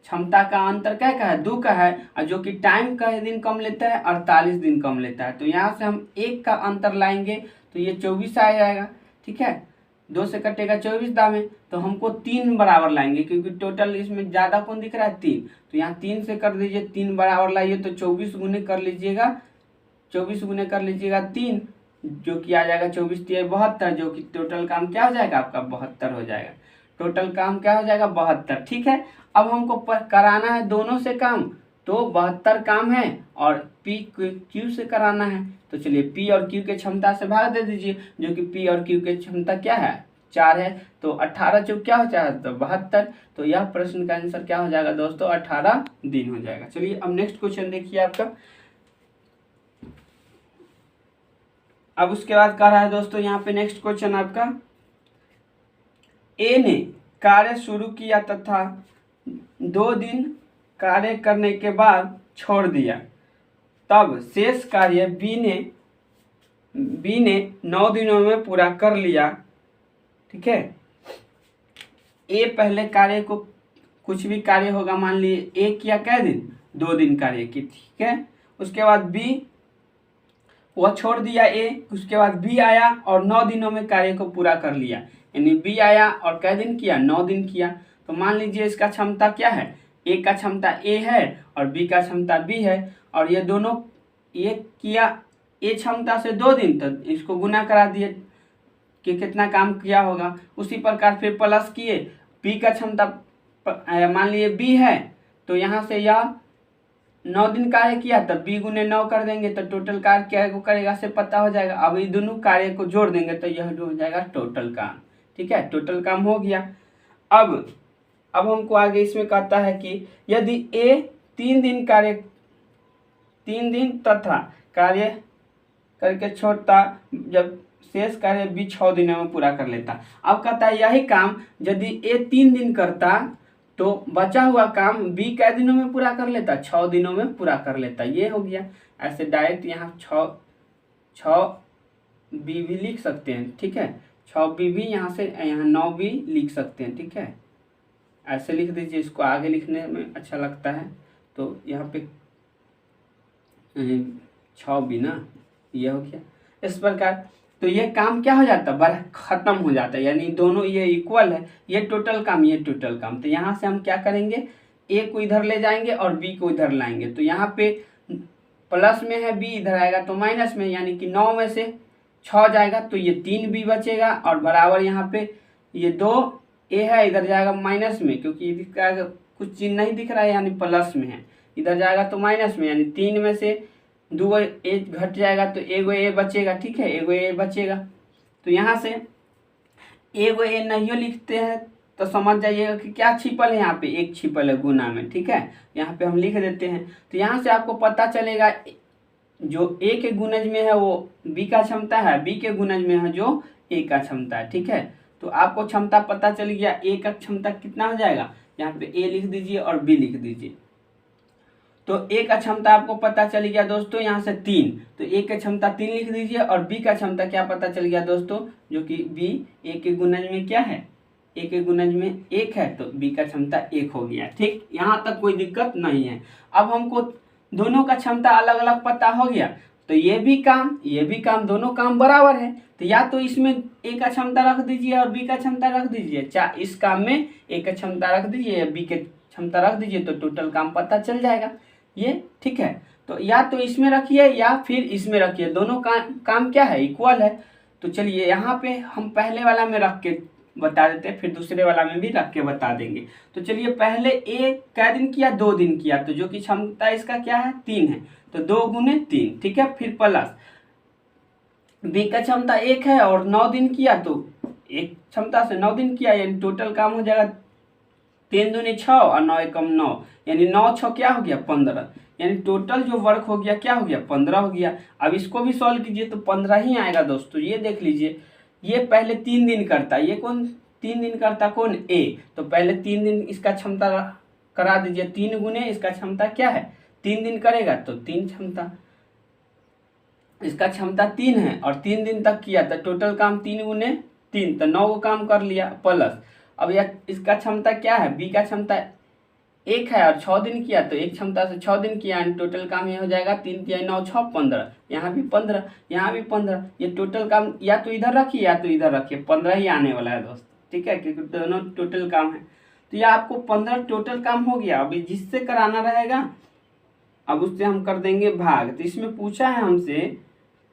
क्षमता का अंतर क्या है, 2 का है। और जो कि टाइम का दिन कम लेता है, 48 दिन कम लेता है। तो यहाँ से हम 1 का अंतर लाएंगे तो ये 24 आ जाएगा। ठीक है, 2 से कटेगा 24 दामे, तो हमको 3 बराबर लाएंगे क्योंकि टोटल इसमें ज़्यादा कौन दिख रहा है, 3। तो यहाँ 3 से कर दीजिए, 3 बराबर लाइए तो 24 गुने कर लीजिएगा, 24 गुने कर लीजिएगा 3, जो कि आ जाएगा 24 3 72, जो कि टोटल काम क्या हो जाएगा आपका 72 हो जाएगा। टोटल काम क्या हो जाएगा 72। ठीक है, अब हमको कराना है दोनों से काम, तो 72 काम है और पी क्यू से कराना है। तो चलिए पी और क्यू के क्षमता से भाग दे दीजिए, जो कि पी और क्यू के क्षमता क्या है 4 है। तो 18 चौक क्या हो जाएगा, तो 72। तो यह प्रश्न का आंसर क्या हो जाएगा दोस्तों, 18 दिन हो जाएगा। चलिए अब नेक्स्ट क्वेश्चन देखिए आपका। अब उसके बाद कह रहा है दोस्तों यहाँ पे नेक्स्ट क्वेश्चन आपका, ए ने कार्य शुरू किया तथा 2 दिन कार्य करने के बाद छोड़ दिया, तब शेष कार्य बी ने 9 दिनों में पूरा कर लिया। ठीक है, ए पहले कार्य को, कुछ भी कार्य होगा मान लीजिए ए किया क्या दिन, 2 दिन कार्य की। ठीक है, उसके बाद बी वह छोड़ दिया ए, उसके बाद बी आया और 9 दिनों में कार्य को पूरा कर लिया। यानी बी आया और कै दिन किया, 9 दिन किया। तो मान लीजिए इसका क्षमता क्या है, ए का क्षमता ए है और बी का क्षमता बी है, और ये दोनों ये किया ए क्षमता से 2 दिन, तो इसको गुना करा दिए कि कितना काम किया होगा। उसी प्रकार फिर प्लस किए, बी का क्षमता मान लीजिए बी है, तो यहाँ से यह 9 दिन कार्य किया, तब बी गुने 9 कर देंगे तो टोटल कार्य क्या को करेगा से पता हो जाएगा। अब ये दोनों कार्य को जोड़ देंगे तो यह जो हो जाएगा टोटल काम। ठीक है, टोटल काम हो गया। अब हमको आगे इसमें कहता है कि यदि ए 3 दिन तथा कार्य करके छोड़ता, जब शेष कार्य बी 6 दिनों में पूरा कर लेता। अब कहता है यही काम यदि ए 3 दिन करता तो बचा हुआ काम बी कै दिनों में पूरा कर लेता, 6 दिनों में पूरा कर लेता। ये हो गया। ऐसे डायरेक्ट यहाँ 6 बी भी लिख सकते हैं। ठीक है, 6 बी भी यहाँ से यहाँ 9 भी लिख सकते हैं। ठीक है, ऐसे लिख दीजिए, इसको आगे लिखने में अच्छा लगता है। तो यहाँ पे 6 बी ना, ये हो गया इस प्रकार। तो ये काम क्या हो जाता है, बड़ा खत्म हो जाता है, यानी दोनों ये इक्वल है, ये टोटल काम ये टोटल काम। तो यहाँ से हम क्या करेंगे, ए को इधर ले जाएंगे और बी को इधर लाएंगे। तो यहाँ पे प्लस में है बी, इधर आएगा तो माइनस में, यानी कि 9 में से 6 जाएगा तो ये 3 बी बचेगा, और बराबर यहाँ पे ये 2 ए है, इधर जाएगा माइनस में क्योंकि इसका कुछ चिन्ह नहीं दिख रहा है, यानी प्लस में है, इधर जाएगा तो माइनस में, यानी 3 में से 2 ए घट जाएगा तो एगो ए बचेगा। ठीक है, एगो ए बचेगा। तो यहाँ से एगो ए नहीं लिखते हैं तो समझ जाइएगा कि क्या छिपल है, यहाँ पे एक छिपल है गुना में। ठीक है, यहाँ पे हम लिख देते हैं। तो यहाँ से आपको पता चलेगा जो ए के गुणज में है वो बी का क्षमता है, बी के गुणज में है जो ए का क्षमता है। ठीक है, तो आपको क्षमता पता चल गया, ए का क्षमता कितना हो जाएगा, यहाँ पे ए लिख दीजिए और बी लिख दीजिए। तो ए का क्षमता आपको पता चल गया दोस्तों, यहाँ से 3, तो ए का क्षमता 3 लिख दीजिए, और बी का क्षमता क्या पता चल गया दोस्तों, जो कि बी ए के गुणज में क्या है, ए के गुणज में 1 है, तो बी का क्षमता 1 हो गया। ठीक, यहाँ तक कोई दिक्कत नहीं है। अब हमको दोनों का क्षमता अलग अलग पता हो गया, तो ये भी काम दोनों काम बराबर है, तो या तो इसमें ए का क्षमता रख दीजिए और बी का क्षमता रख दीजिए, चाहे इस काम में ए का क्षमता रख दीजिए या बी के क्षमता रख दीजिए, तो टोटल काम पता चल जाएगा ये। ठीक है, तो या तो इसमें रखिए या फिर इसमें रखिए, दोनों काम क्या है, इक्वल है। तो चलिए यहाँ पे हम पहले वाला में रख के बता देते हैं, फिर दूसरे वाला में भी रख के बता देंगे। तो चलिए पहले ए कै दिन किया, 2 दिन किया, तो जो कि क्षमता इसका क्या है 3 है, तो 2 गुने 3। ठीक है, फिर प्लस बी का क्षमता 1 है और 9 दिन किया, तो एक क्षमता से 9 दिन किया, यानी टोटल काम हो जाएगा 3 दूनी 6 और 9 एकम 9, यानी 9 6 क्या हो गया 15, यानी टोटल जो वर्क हो गया क्या हो गया 15 हो गया। अब इसको भी सॉल्व कीजिए तो 15 ही आएगा दोस्तों। ये देख लीजिए, ये पहले 3 दिन करता, ये कौन 3 दिन करता, कौन ए, तो पहले 3 दिन इसका क्षमता करा दीजिए, 3 गुने इसका क्षमता क्या है 3 दिन करेगा, तो 3 क्षमता इसका क्षमता 3 है और 3 दिन तक किया, तो टोटल काम 3 गुने 3, तो 9 को काम कर लिया प्लस। अब यह इसका क्षमता क्या है, बी का क्षमता 1 है और 6 दिन किया, तो एक क्षमता से 6 दिन किया, टोटल काम ये हो जाएगा 3 3 9 6 15, यहाँ भी 15, यहाँ भी 15। ये टोटल काम या तो इधर रखिए या तो इधर रखिए, 15 ही आने वाला है दोस्त, ठीक है, क्योंकि दोनों टोटल काम है। तो ये आपको 15 टोटल काम हो गया। अभी जिससे कराना रहेगा अब उससे हम कर देंगे भाग। तो इसमें पूछा है हमसे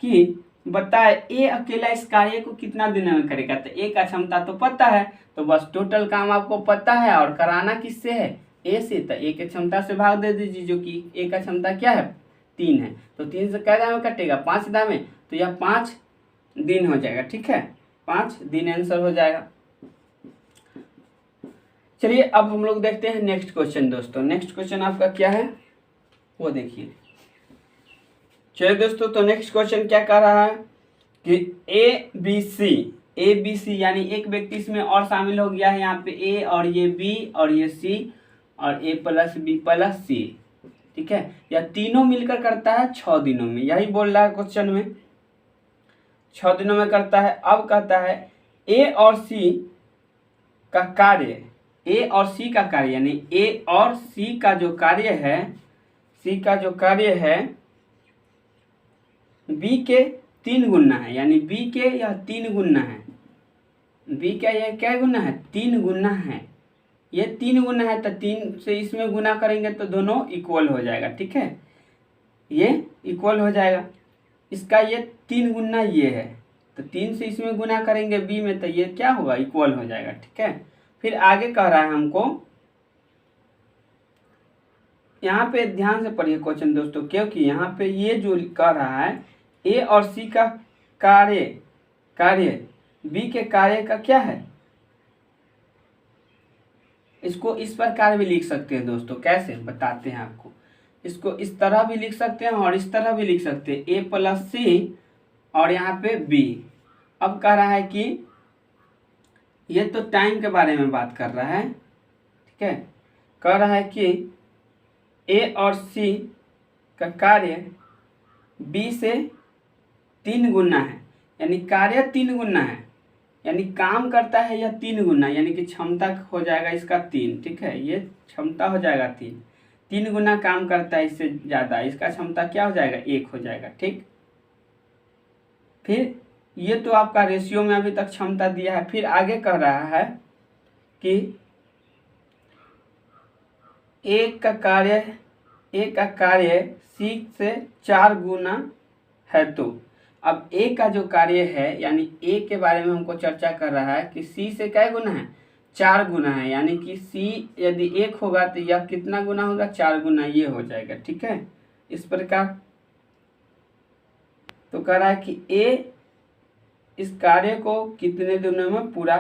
कि बताए ए अकेला इस कार्य को कितना दिन में करेगा। तो ए का क्षमता तो पता है, तो बस टोटल काम आपको पता है और कराना किससे है, ए से। तो ए की क्षमता से भाग दे दीजिए, जो कि ए का क्षमता क्या है 3 है। तो 3 से कै दामे कटेगा, 5 दामे, तो यह 5 दिन हो जाएगा, ठीक है, 5 दिन आंसर हो जाएगा। चलिए अब हम लोग देखते हैं नेक्स्ट क्वेश्चन दोस्तों। नेक्स्ट क्वेश्चन आपका क्या है वो देखिए। चलिए दोस्तों, तो नेक्स्ट क्वेश्चन क्या कह रहा है कि ए बी सी यानी एक व्यक्ति इसमें और शामिल हो गया है, यहाँ पे ए और ये बी और ये सी और ए प्लस बी प्लस सी, ठीक है, यह तीनों मिलकर करता है 6 दिनों में। यही बोल रहा है क्वेश्चन में, 6 दिनों में करता है। अब कहता है ए और सी का कार्य, ए और सी का कार्य यानी ए और सी का जो कार्य है, सी का जो कार्य है बी के 3 गुना है, यानी बी के यह 3 गुना है। बी का यह क्या गुना है, 3 गुना है। ये 3 गुना है, तो 3 से इसमें गुना करेंगे तो दोनों इक्वल हो जाएगा, ठीक है, ये इक्वल हो जाएगा। इसका ये 3 गुना ये है, तो 3 से इसमें गुना करेंगे बी में, तो ये क्या होगा, इक्वल हो जाएगा, ठीक है। फिर आगे कह रहा है हमको, यहाँ पे ध्यान से पढ़िए क्वेश्चन दोस्तों, क्योंकि यहाँ पे ये जो कह रहा है ए और सी का कार्य बी के कार्य का क्या है, इसको इस प्रकार भी लिख सकते हैं दोस्तों। कैसे बताते हैं आपको, इसको इस तरह भी लिख सकते हैं और इस तरह भी लिख सकते हैं, ए प्लस सी और यहाँ पे बी। अब कह रहा है कि ये तो टाइम के बारे में बात कर रहा है, ठीक है, कह रहा है कि ए और सी का कार्य बी से 3 गुना है, यानी कार्य 3 गुना है, यानी काम करता है यह 3 गुना, यानी कि क्षमता हो जाएगा इसका 3, ठीक है, ये क्षमता हो जाएगा 3 गुना काम करता है, इससे ज़्यादा, इसका क्षमता क्या हो जाएगा 1 हो जाएगा, ठीक। फिर ये तो आपका रेशियो में अभी तक क्षमता दिया है। फिर आगे कह रहा है कि ए का कार्य सी से 4 गुना है। तो अब ए का जो कार्य है, यानी ए के बारे में हमको चर्चा कर रहा है कि सी से क्या गुना है, 4 गुना है, यानी कि सी यदि 1 होगा तो यह कितना गुना होगा, 4 गुना ये हो जाएगा, ठीक है, इस प्रकार। तो कह रहा है कि ए इस कार्य को कितने दिनों में पूरा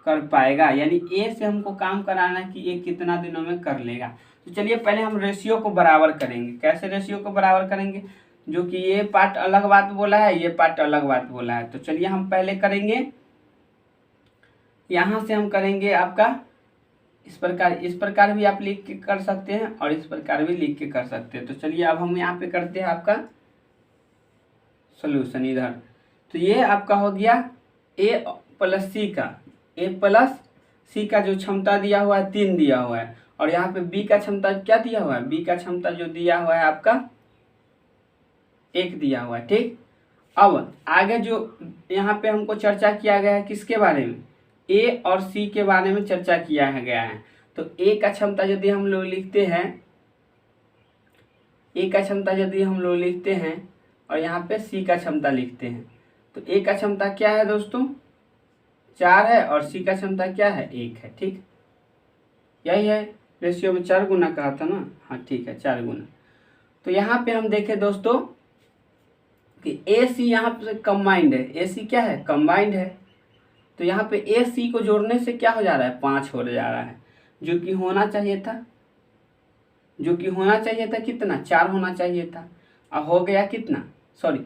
कर पाएगा, यानी ए से हमको काम कराना कि ये कितना दिनों में कर लेगा। तो चलिए पहले हम रेशियो को बराबर करेंगे। कैसे रेशियो को बराबर करेंगे, जो कि ये पार्ट अलग बात बोला है, ये पार्ट अलग बात बोला है। तो चलिए हम पहले करेंगे, यहाँ से हम करेंगे आपका इस प्रकार भी आप लिख के कर सकते हैं और इस प्रकार भी लिख के कर सकते हैं। तो चलिए अब हम यहाँ पे करते हैं आपका सोल्यूशन इधर। तो ये आपका हो गया ए प्लस सी का, ए प्लस सी का जो क्षमता दिया हुआ है 3 दिया हुआ है, और यहाँ पे बी का क्षमता क्या दिया हुआ है, बी का क्षमता जो दिया हुआ है आपका 1 दिया हुआ है, ठीक। अब आगे जो यहाँ पे हमको चर्चा किया गया है किसके बारे में, ए और सी के बारे में चर्चा किया गया है। तो ए का क्षमता यदि हम लोग लिखते हैं, ए का क्षमता यदि हम लोग लिखते हैं और यहाँ पे सी का क्षमता लिखते हैं, तो ए का क्षमता क्या है दोस्तों 4 है और सी का क्षमता क्या है 1 है, ठीक। यही है रेशियो में 4 गुना कहा था ना, हाँ ठीक है 4 गुना। तो यहाँ पे हम देखें दोस्तों कि ए सी यहाँ पे कंबाइंड है, ए सी क्या है कंबाइंड है। तो यहाँ पे ए सी को जोड़ने से क्या हो जा रहा है 5 हो जा रहा है, जो कि होना चाहिए था, कितना 4 होना चाहिए था, अब हो गया कितना, सॉरी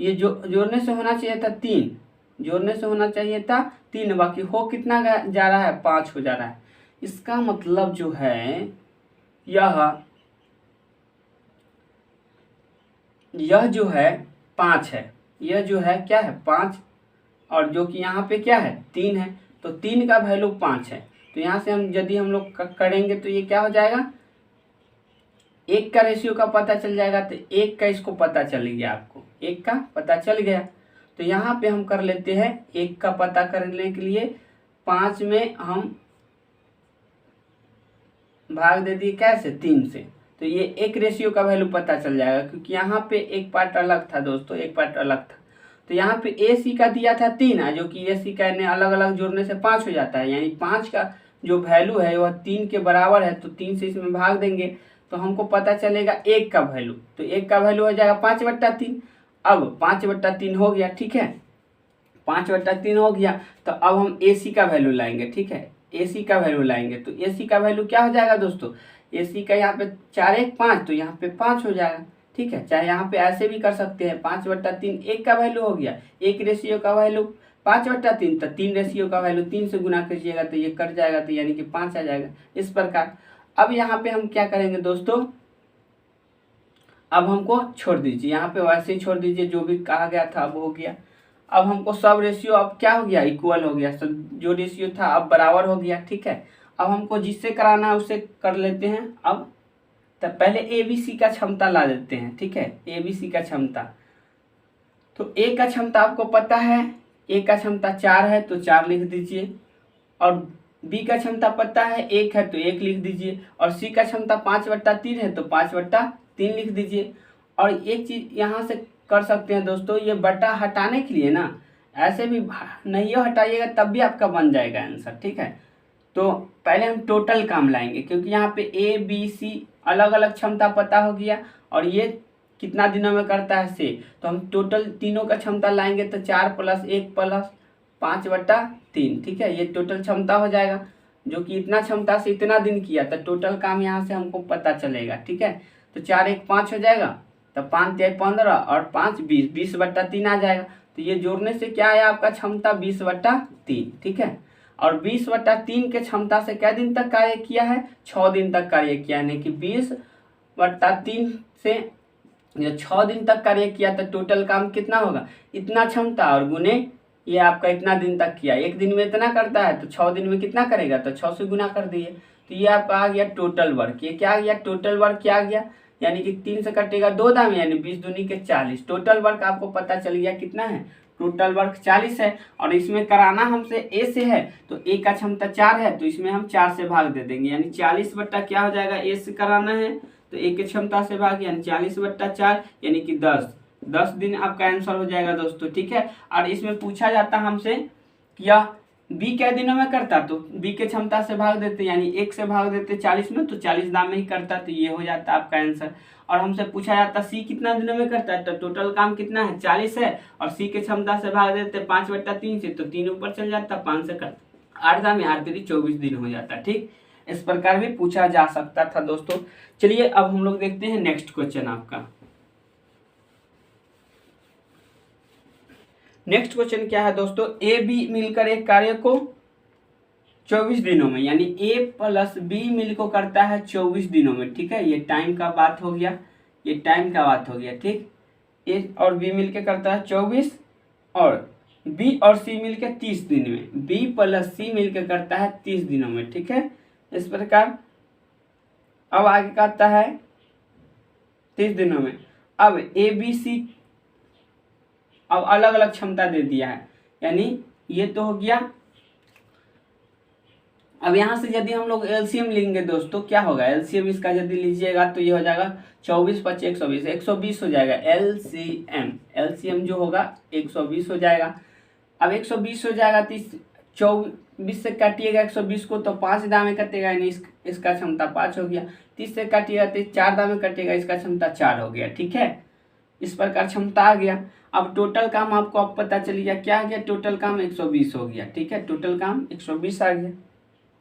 ये जो जोड़ने से होना चाहिए था 3, जोड़ने से होना चाहिए था 3, बाकी हो कितना जा रहा है 5 हो जा रहा है। इसका मतलब जो है यह जो है 5 है, यह जो है क्या है 5, और जो कि यहाँ पे क्या है 3 है, तो 3 का वैल्यू 5 है। तो यहाँ से हम यदि हम लोग करेंगे तो ये क्या हो जाएगा, 1 का रेशियो का पता चल जाएगा। तो 1 का इसको पता चल गया, आपको 1 का पता चल गया। तो यहाँ पे हम कर लेते हैं 1 का पता करने के लिए 5 में हम भाग दे दिए कैसे 3 से, तो ये 1 रेशियो का वैल्यू पता चल जाएगा, क्योंकि यहाँ पे एक पार्ट अलग था दोस्तों, एक पार्ट अलग था। तो यहाँ पे ए सी का दिया था 3, जो कि ए सी का अलग अलग जोड़ने से 5 हो जाता है, यानी 5 का जो वैल्यू है वह 3 के बराबर है। तो 3 से इसमें भाग देंगे तो हमको पता चलेगा 1 का वैल्यू। तो 1 का वैल्यू हो जाएगा 5/3। अब 5/3 हो गया, ठीक है, 5/3 हो गया। तो अब हम ए सी का वैल्यू लाएंगे, ठीक है, ए सी का वैल्यू लाएंगे। तो ए सी का वैल्यू क्या हो जाएगा दोस्तों, ए सी का यहाँ पे 4 1 5, तो यहाँ पे 5 हो जाएगा, ठीक है। चाहे यहाँ पे ऐसे भी कर सकते हैं, 5/3 1 का वैल्यू हो गया, 1 रेशियो का वैल्यू 5/3, तो 3 रेशियो का वैल्यू 3 से गुना कीजिएगा तो ये कट जाएगा, तो यानी कि 5 आ जाएगा, इस प्रकार। अब यहाँ पे हम क्या करेंगे दोस्तों, अब हमको छोड़ दीजिए, यहाँ पे वैसे ही छोड़ दीजिए, जो भी कहा गया था अब हो गया। अब हमको सब रेशियो अब क्या हो गया, इक्वल हो गया, जो रेशियो था अब बराबर हो गया, ठीक है। अब हमको जिससे कराना है उससे कर लेते हैं। अब तब पहले ए बी सी का क्षमता ला देते हैं, ठीक है, ए बी सी का क्षमता। तो ए का क्षमता आपको पता है, ए का क्षमता 4 है तो 4 लिख दीजिए, और बी का क्षमता पता है 1 है तो 1 लिख दीजिए, और सी का क्षमता 5/3 है तो 5/3 लिख दीजिए। और एक चीज यहाँ से कर सकते हैं दोस्तों, ये बटा हटाने के लिए ना, ऐसे भी नहीं हटाइएगा तब भी आपका बन जाएगा आंसर, ठीक है। तो पहले हम टोटल काम लाएंगे, क्योंकि यहाँ पे ए बी सी अलग अलग क्षमता पता हो गया, और ये कितना दिनों में करता है से, तो हम टोटल तीनों का क्षमता लाएंगे तो 4 + 1 + 5/3, ठीक है, ये टोटल क्षमता हो जाएगा, जो कि इतना क्षमता से इतना दिन किया, तो टोटल काम यहाँ से हमको पता चलेगा, ठीक है। तो 4 1 5 हो जाएगा, तो 5 3 15 और 5 20, 20/3 आ जाएगा। तो ये जोड़ने से क्या आया आपका क्षमता 20/3, ठीक है। और 20/3 के क्षमता से क्या दिन तक कार्य किया है, 6 दिन तक कार्य किया, यानी कि 20/3 से 6 दिन तक कार्य किया, तो टोटल काम कितना होगा, इतना क्षमता और गुने ये आपका इतना दिन तक किया। एक दिन में इतना करता है तो 6 दिन में कितना करेगा, तो 6 से गुना कर दिए, तो ये आपका आ गया टोटल वर्क। ये क्या आ गया, टोटल वर्क क्या आ गया, यानी कि 3 से कटेगा 2 दाम, यानी 20 दूनी के 40। टोटल वर्क आपको पता चल गया कितना है, टोटल वर्क 40 है। और इसमें कराना हमसे ए से है, तो ए का क्षमता 4 है, तो इसमें हम 4 से भाग दे देंगे, यानी 40 बट्टा क्या हो जाएगा, ए से कराना है तो ए की क्षमता से भाग, यानी 40/4, यानी कि 10 दिन आपका आंसर हो जाएगा दोस्तों, ठीक है। और इसमें पूछा जाता हमसे कि यह बी क्या दिनों में करता, तो बी के क्षमता से भाग देते, यानी 1 से भाग देते 40 में, तो 40 दाम में ही करता, तो ये हो जाता आपका आंसर। और हमसे पूछा जाता सी कितना दिनों में करता है, तो टोटल काम कितना है 40 है, और सी के क्षमता से भाग देते 5/3 से, तो 3 ऊपर चल जाता, 5 से 8 दाम 8 3 24 दिन हो जाता, ठीक। इस प्रकार भी पूछा जा सकता था दोस्तों। चलिए अब हम लोग देखते हैं नेक्स्ट क्वेश्चन आपका। नेक्स्ट क्वेश्चन क्या है दोस्तों, ए बी मिलकर एक कार्य को 24 दिनों में, यानी ए + बी मिल को करता है 24 दिनों में, ठीक है। ये टाइम का बात हो गया, ये टाइम का बात हो गया, ठीक। ए और बी मिल के करता है 24, और बी और सी मिल के 30 दिन में, बी + सी मिल के करता है 30 दिनों में, ठीक है, इस प्रकार। अब आगे कहता है 30 दिनों में। अब ए बी सी अब अलग अलग क्षमता दे दिया है, यानी ये तो हो गया। अब यहाँ से यदि हम लोग एलसीएम लेंगे दोस्तों, क्या होगा, एलसीएम इसका यदि लीजिएगा तो ये हो जाएगा 24 + 5 120, 120 हो जाएगा एलसीएम जो होगा 120 हो जाएगा। अब 120 हो जाएगा तो 24 से काटिएगा 120 को, तो 5 दाम कटेगा, यानी इसका क्षमता 5 हो गया। 30 से काटिएगा तो 4 दाम कटेगा, इसका क्षमता 4 हो गया, ठीक है। इस प्रकार क्षमता आ गया। अब टोटल काम आपको अब पता चल गया, क्या आ गया, टोटल काम 120 हो गया, ठीक है, टोटल काम 120 आ गया।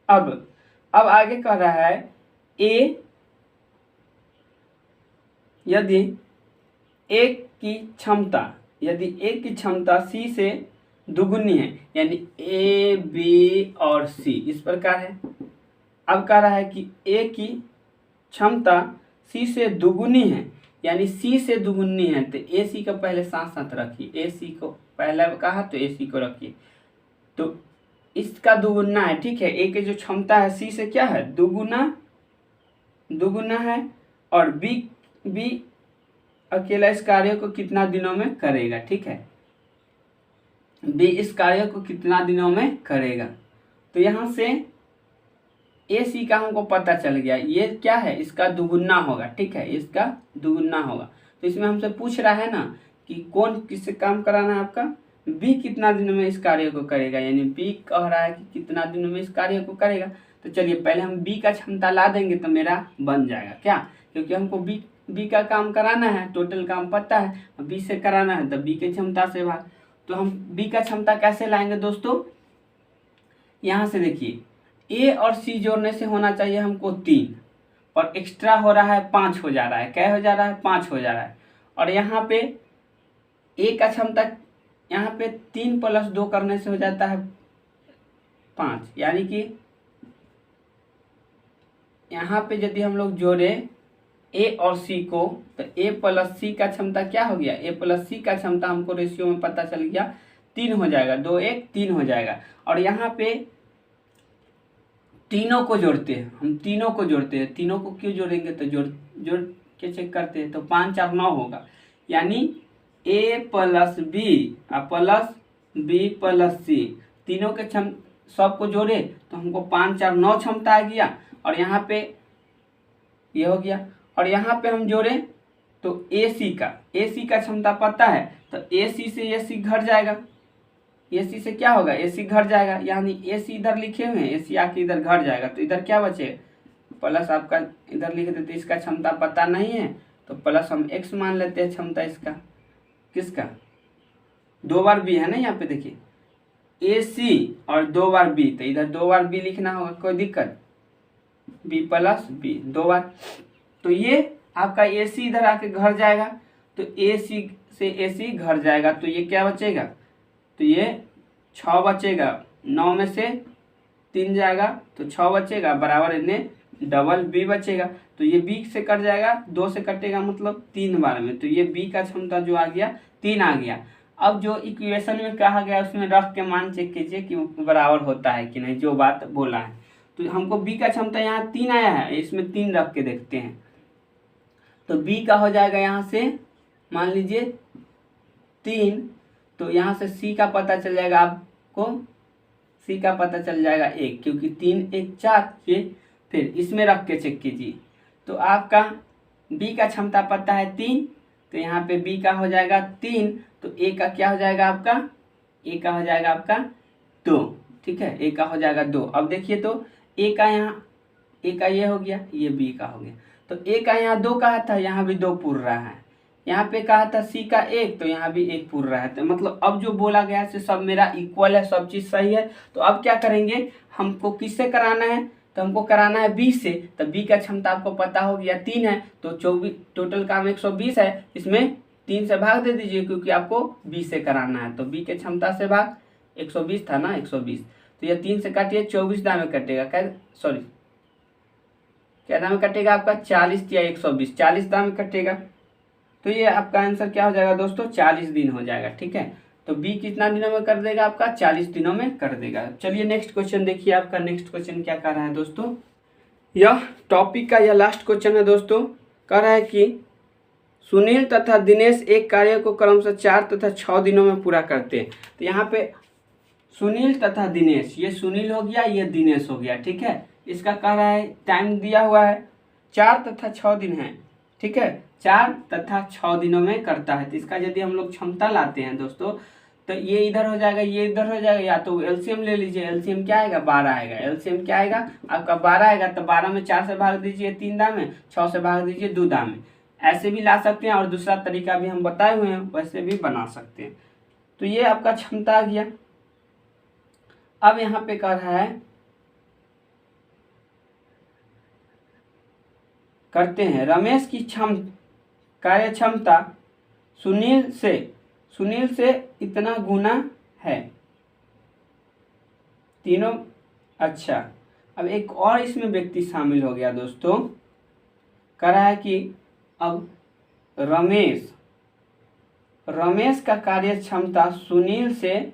अब आगे कह रहा है ए यदि एक की क्षमता सी से दुगुनी है, यानी ए बी और सी इस प्रकार है। अब कह रहा है कि ए की क्षमता सी से दुगुनी है, यानी सी से दुगुनी है, तो ए सी को पहले साथ साथ रखिए, ए सी को पहला कहा तो AC को रखिए, तो इसका दुगुना है, ठीक है। A की जो क्षमता है C से क्या है, दुगुना है, और B अकेला इस कार्य को कितना दिनों में करेगा, ठीक है। B इस कार्य को कितना दिनों में करेगा, तो यहाँ से AC का हमको पता चल गया, ये क्या है, इसका दुगुना होगा, ठीक है, इसका दुगुना होगा। तो इसमें हमसे पूछ रहा है ना कि कौन किससे काम कराना है आपका, B कितना दिनों में इस कार्य को करेगा, यानी B कह रहा है कि कितना दिनों में इस कार्य को करेगा। तो चलिए पहले हम B का क्षमता ला देंगे तो मेरा बन जाएगा क्या, क्योंकि हमको B का काम कराना है, टोटल काम पता है, B से कराना है तो B की क्षमता से भाग। तो हम B का क्षमता कैसे लाएंगे दोस्तों, यहाँ से देखिए A और C जोड़ने से होना चाहिए हमको 3, और एक्स्ट्रा हो रहा है 5 हो जा रहा है, क्या हो जा रहा है, 5 हो जा रहा है। और यहाँ पे A का क्षमता, यहाँ पे 3 + 2 करने से हो जाता है 5, यानी कि यहाँ पे यदि हम लोग जोड़े A और C को तो A + C का क्षमता क्या हो गया, A + C का क्षमता हमको रेशियो में पता चल गया 3 हो जाएगा, 2 1 3 हो जाएगा। और यहाँ पे तीनों को जोड़ते हैं, हम तीनों को जोड़ते हैं, तीनों को क्यों जोड़ेंगे, तो जोड़ के चेक करते हैं, तो 5 4 9 होगा, यानी A + B + C तीनों के सबको जोड़े तो हमको 5 4 9 क्षमता आ गया, और यहाँ पे ये हो गया। और यहाँ पे हम जोड़े तो AC का क्षमता पता है, तो AC से AC घट जाएगा, AC से क्या होगा, AC घट जाएगा, यानी AC इधर लिखे हुए हैं, AC आके इधर घट जाएगा, तो इधर क्या बचेगा प्लस, आपका इधर लिख देते, इसका क्षमता पता नहीं है तो प्लस हम x मान लेते हैं क्षमता इसका, किसका, 2 बार B है ना, यहाँ पे देखिए AC और 2 बार B, तो इधर 2 बार B लिखना होगा, कोई दिक्कत, B + B 2 बार। तो ये आपका AC इधर आके घट जाएगा, तो AC से AC घट जाएगा, तो ये क्या बचेगा, तो ये 6 बचेगा, 9 में से 3 जाएगा तो 6 बचेगा, बराबर इन्हें डबल B बचेगा, तो ये B से कट जाएगा, 2 से कटेगा मतलब 3 बार में, तो ये B का क्षमता जो आ गया 3 आ गया। अब जो इक्वेशन में कहा गया उसमें रख के मान चेक कीजिए कि बराबर होता है कि नहीं, जो बात बोला है। तो हमको B का क्षमता यहाँ 3 आया है, इसमें 3 रख के देखते हैं, तो B का हो जाएगा यहाँ से मान लीजिए 3, तो यहाँ से C का पता चल जाएगा आपको, C का पता चल जाएगा 1, क्योंकि 3 1 4, फिर इसमें रख के चेक कीजिए, तो आपका B का क्षमता पता है 3, तो यहाँ पे B का हो जाएगा 3, तो A का क्या हो जाएगा आपका, A का हो जाएगा आपका 2, ठीक है, A का हो जाएगा 2। अब देखिए तो A का यहाँ, A का ये हो गया, ये B का हो गया, तो A का यहाँ 2 कहा था, यहाँ भी 2 पूर रहा है, यहाँ पे कहा था C का 1, तो यहाँ भी 1 पूर रहा है, तो मतलब अब जो बोला गया है सब मेरा इक्वल है, सब चीज़ सही है। तो अब क्या करेंगे, हमको किससे कराना है, तो हमको कराना है B से, तो B का क्षमता आपको पता हो गया 3 है, तो 24 टोटल काम 120 है, इसमें 3 से भाग दे दीजिए क्योंकि आपको B से कराना है, तो B के क्षमता से भाग 120 था ना, 120, तो ये 3 से काटिए 24 दाम में कटेगा, क्या दाम में कटेगा आपका 40 या 120, 40 दाम में कटेगा, तो ये आपका आंसर क्या हो जाएगा दोस्तों, 40 दिन हो जाएगा, ठीक है। तो B कितना दिनों में कर देगा आपका, 40 दिनों में कर देगा। चलिए नेक्स्ट क्वेश्चन देखिए, आपका नेक्स्ट क्वेश्चन क्या कर रहा है दोस्तों, यह टॉपिक का यह लास्ट क्वेश्चन है दोस्तों। कह रहा है कि सुनील तथा दिनेश एक कार्य को क्रमशः 4 तथा 6 दिनों में पूरा करते हैं। तो यहाँ पे सुनील तथा दिनेश, ये सुनील हो गया, ये दिनेश हो गया, ठीक है। इसका कह रहा है टाइम दिया हुआ है 4 तथा 6 दिन है, ठीक है, 4 तथा 6 दिनों में करता है। तो इसका यदि हम लोग क्षमता लाते हैं दोस्तों, तो ये इधर हो जाएगा, ये इधर हो जाएगा, या तो एलसीएम ले लीजिए, एलसीएम क्या आएगा 12 आएगा, एलसीएम क्या आएगा आपका 12 आएगा, तो 12 में 4 से भाग दीजिए 3 दाम में, 6 से भाग दीजिए 2 दाम में, ऐसे भी ला सकते हैं, और दूसरा तरीका भी हम बताए हुए हैं वैसे भी बना सकते हैं। तो ये आपका क्षमता आ गया। अब यहाँ पे कह रहा है करते हैं, रमेश की कार्य क्षमता सुनील से इतना गुना है, तीनों। अच्छा, अब एक और इसमें व्यक्ति शामिल हो गया दोस्तों। कह रहा है कि अब रमेश रमेश का कार्य क्षमता सुनील से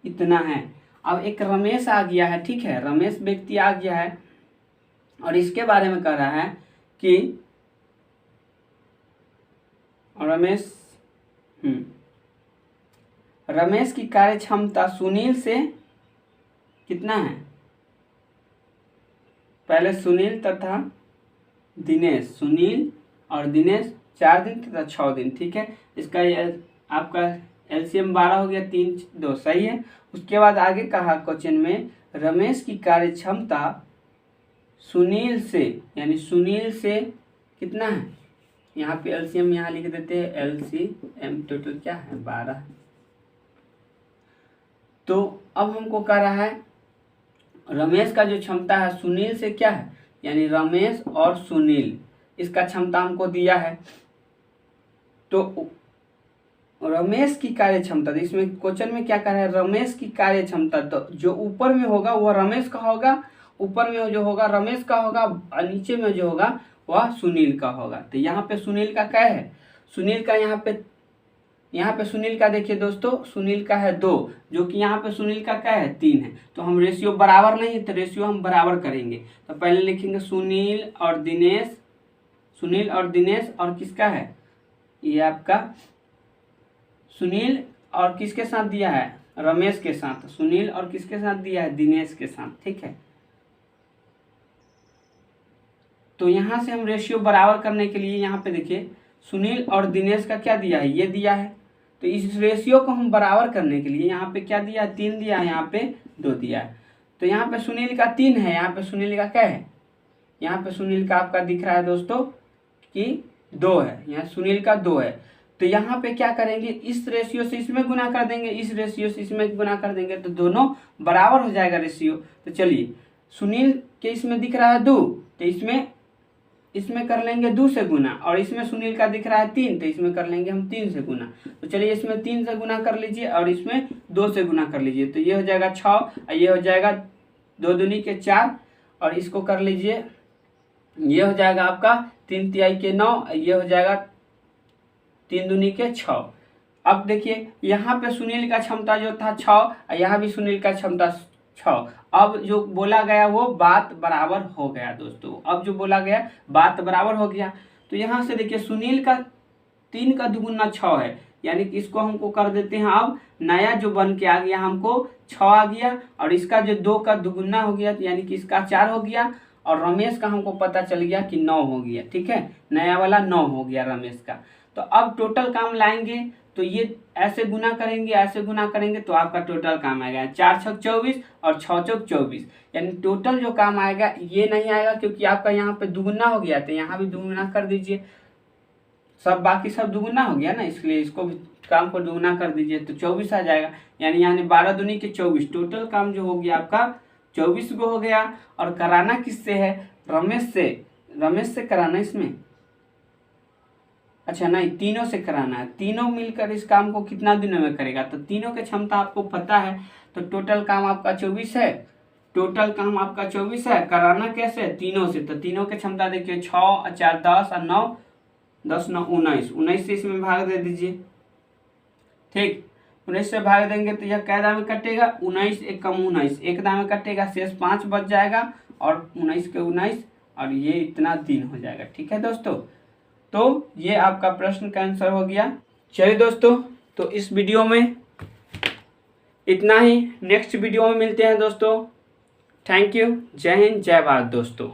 इतना है। अब एक रमेश आ गया है, ठीक है, रमेश व्यक्ति आ गया है और इसके बारे में कह रहा है कि रमेश की कार्य क्षमता सुनील से कितना है। पहले सुनील तथा दिनेश, सुनील और दिनेश 4 दिन तथा 6 दिन, ठीक है। इसका आपका एलसीएम 12 हो गया, 3 2 सही है। उसके बाद आगे कहा क्वेश्चन में रमेश की कार्य क्षमता सुनील से, यानी सुनील से कितना है। यहाँ पे एलसीएम यहाँ लिख देते हैं, एलसीएम टोटल क्या है 12। तो अब हमको कह रहा है रमेश का जो क्षमता है सुनील से क्या है, यानी रमेश और सुनील इसका क्षमता हमको दिया है। तो रमेश की कार्य क्षमता, तो इसमें क्वेश्चन में क्या कह रहा है, रमेश की कार्य क्षमता, तो जो ऊपर में होगा वह रमेश का होगा, ऊपर में जो होगा रमेश का होगा और नीचे में जो होगा वह सुनील का होगा। तो यहाँ पे सुनील का क्या है, सुनील का यहाँ पे सुनील का देखिए दोस्तों, सुनील का है 2, जो कि यहाँ पे सुनील का क्या है 3 है। तो हम रेशियो बराबर नहीं, तो रेशियो हम बराबर करेंगे। तो पहले लिखेंगे सुनील और दिनेश और किसका है, ये आपका सुनील और किसके साथ दिया है, रमेश के साथ। सुनील और किसके साथ दिया है, दिनेश के साथ, ठीक है। तो यहाँ से हम रेशियो बराबर करने के लिए यहाँ पे देखिए सुनील और दिनेश का क्या दिया है, ये दिया है। तो इस रेशियो को हम बराबर करने के लिए यहाँ पे क्या दिया है, 3 दिया है, यहाँ पे 2 दिया है। तो यहाँ पे सुनील का 3 है, यहाँ पे सुनील का क्या है, यहाँ पे सुनील का आपका दिख रहा है दोस्तों कि 2 है, यहाँ सुनील का 2 है। तो यहाँ पे क्या करेंगे, इस रेशियो से इसमें गुना कर देंगे, इस रेशियो से इसमें गुना कर देंगे, तो दोनों बराबर हो जाएगा रेशियो। तो चलिए सुनील के इसमें दिख रहा है 2, तो इसमें कर लेंगे 2 से गुना, और इसमें सुनील का दिख रहा है 3, तो इसमें कर लेंगे हम 3 से गुना। तो चलिए इसमें 3 से गुना कर लीजिए और इसमें 2 से गुना कर लीजिए, तो ये हो जाएगा 6 और ये हो जाएगा 2 दूनी के 4, और इसको कर लीजिए, ये हो जाएगा आपका 3 तिहाई के 9, ये हो जाएगा 3 दूनी के 6। अब देखिए यहाँ पे सुनील का क्षमता जो था 6 और यहाँ भी सुनील का क्षमता 6। अब जो बोला गया वो बात बराबर हो गया दोस्तों, अब जो बोला गया बात बराबर हो गया। तो यहाँ से देखिए सुनील का 3 का दुगुना 6 है, यानी कि इसको हमको कर देते हैं, अब नया जो बन के आ गया हमको 6 आ गया, और इसका जो 2 का दुगुना हो गया, यानी कि इसका 4 हो गया, और रमेश का हमको पता चल गया कि 9 हो गया, ठीक है, नया वाला 9 हो गया रमेश का। तो अब टोटल काम लाएंगे, तो ये ऐसे गुना करेंगे तो आपका टोटल काम आएगा 4 छक 24 और 6 चौक 24, यानी टोटल जो काम आएगा ये नहीं आएगा, क्योंकि आपका यहाँ पे दुगुना हो गया, तो यहाँ भी दुगुना कर दीजिए, सब बाकी सब दुगुना हो गया ना, इसलिए इसको भी काम को दुगुना कर दीजिए, तो 24 आ जाएगा, यानी 12 दूनी के 24, टोटल काम जो हो गया आपका 24 को हो गया। और कराना किससे है, रमेश से कराना इसमें, अच्छा नहीं, तीनों से कराना है, तीनों मिलकर इस काम को कितना दिनों में करेगा, तो तीनों की क्षमता आपको पता है। तो टोटल काम आपका 24 है, टोटल काम आपका 24 है, कराना कैसे, तीनों से। तो तीनों की क्षमता देखिए 6 और 4 10 और 9 10 9 19, 19 से इसमें भाग दे दीजिए, ठीक, 19 से भाग देंगे तो यह कै दाम में कटेगा, 19 एक कम 19, एक दाम में कटेगा, शेष 5 बच जाएगा, और 19 के 19, और ये इतना दिन हो जाएगा, ठीक है दोस्तों। तो ये आपका प्रश्न का आंसर हो गया। चलिए दोस्तों, तो इस वीडियो में इतना ही, नेक्स्ट वीडियो में मिलते हैं दोस्तों। थैंक यू, जय हिंद, जय भारत दोस्तों।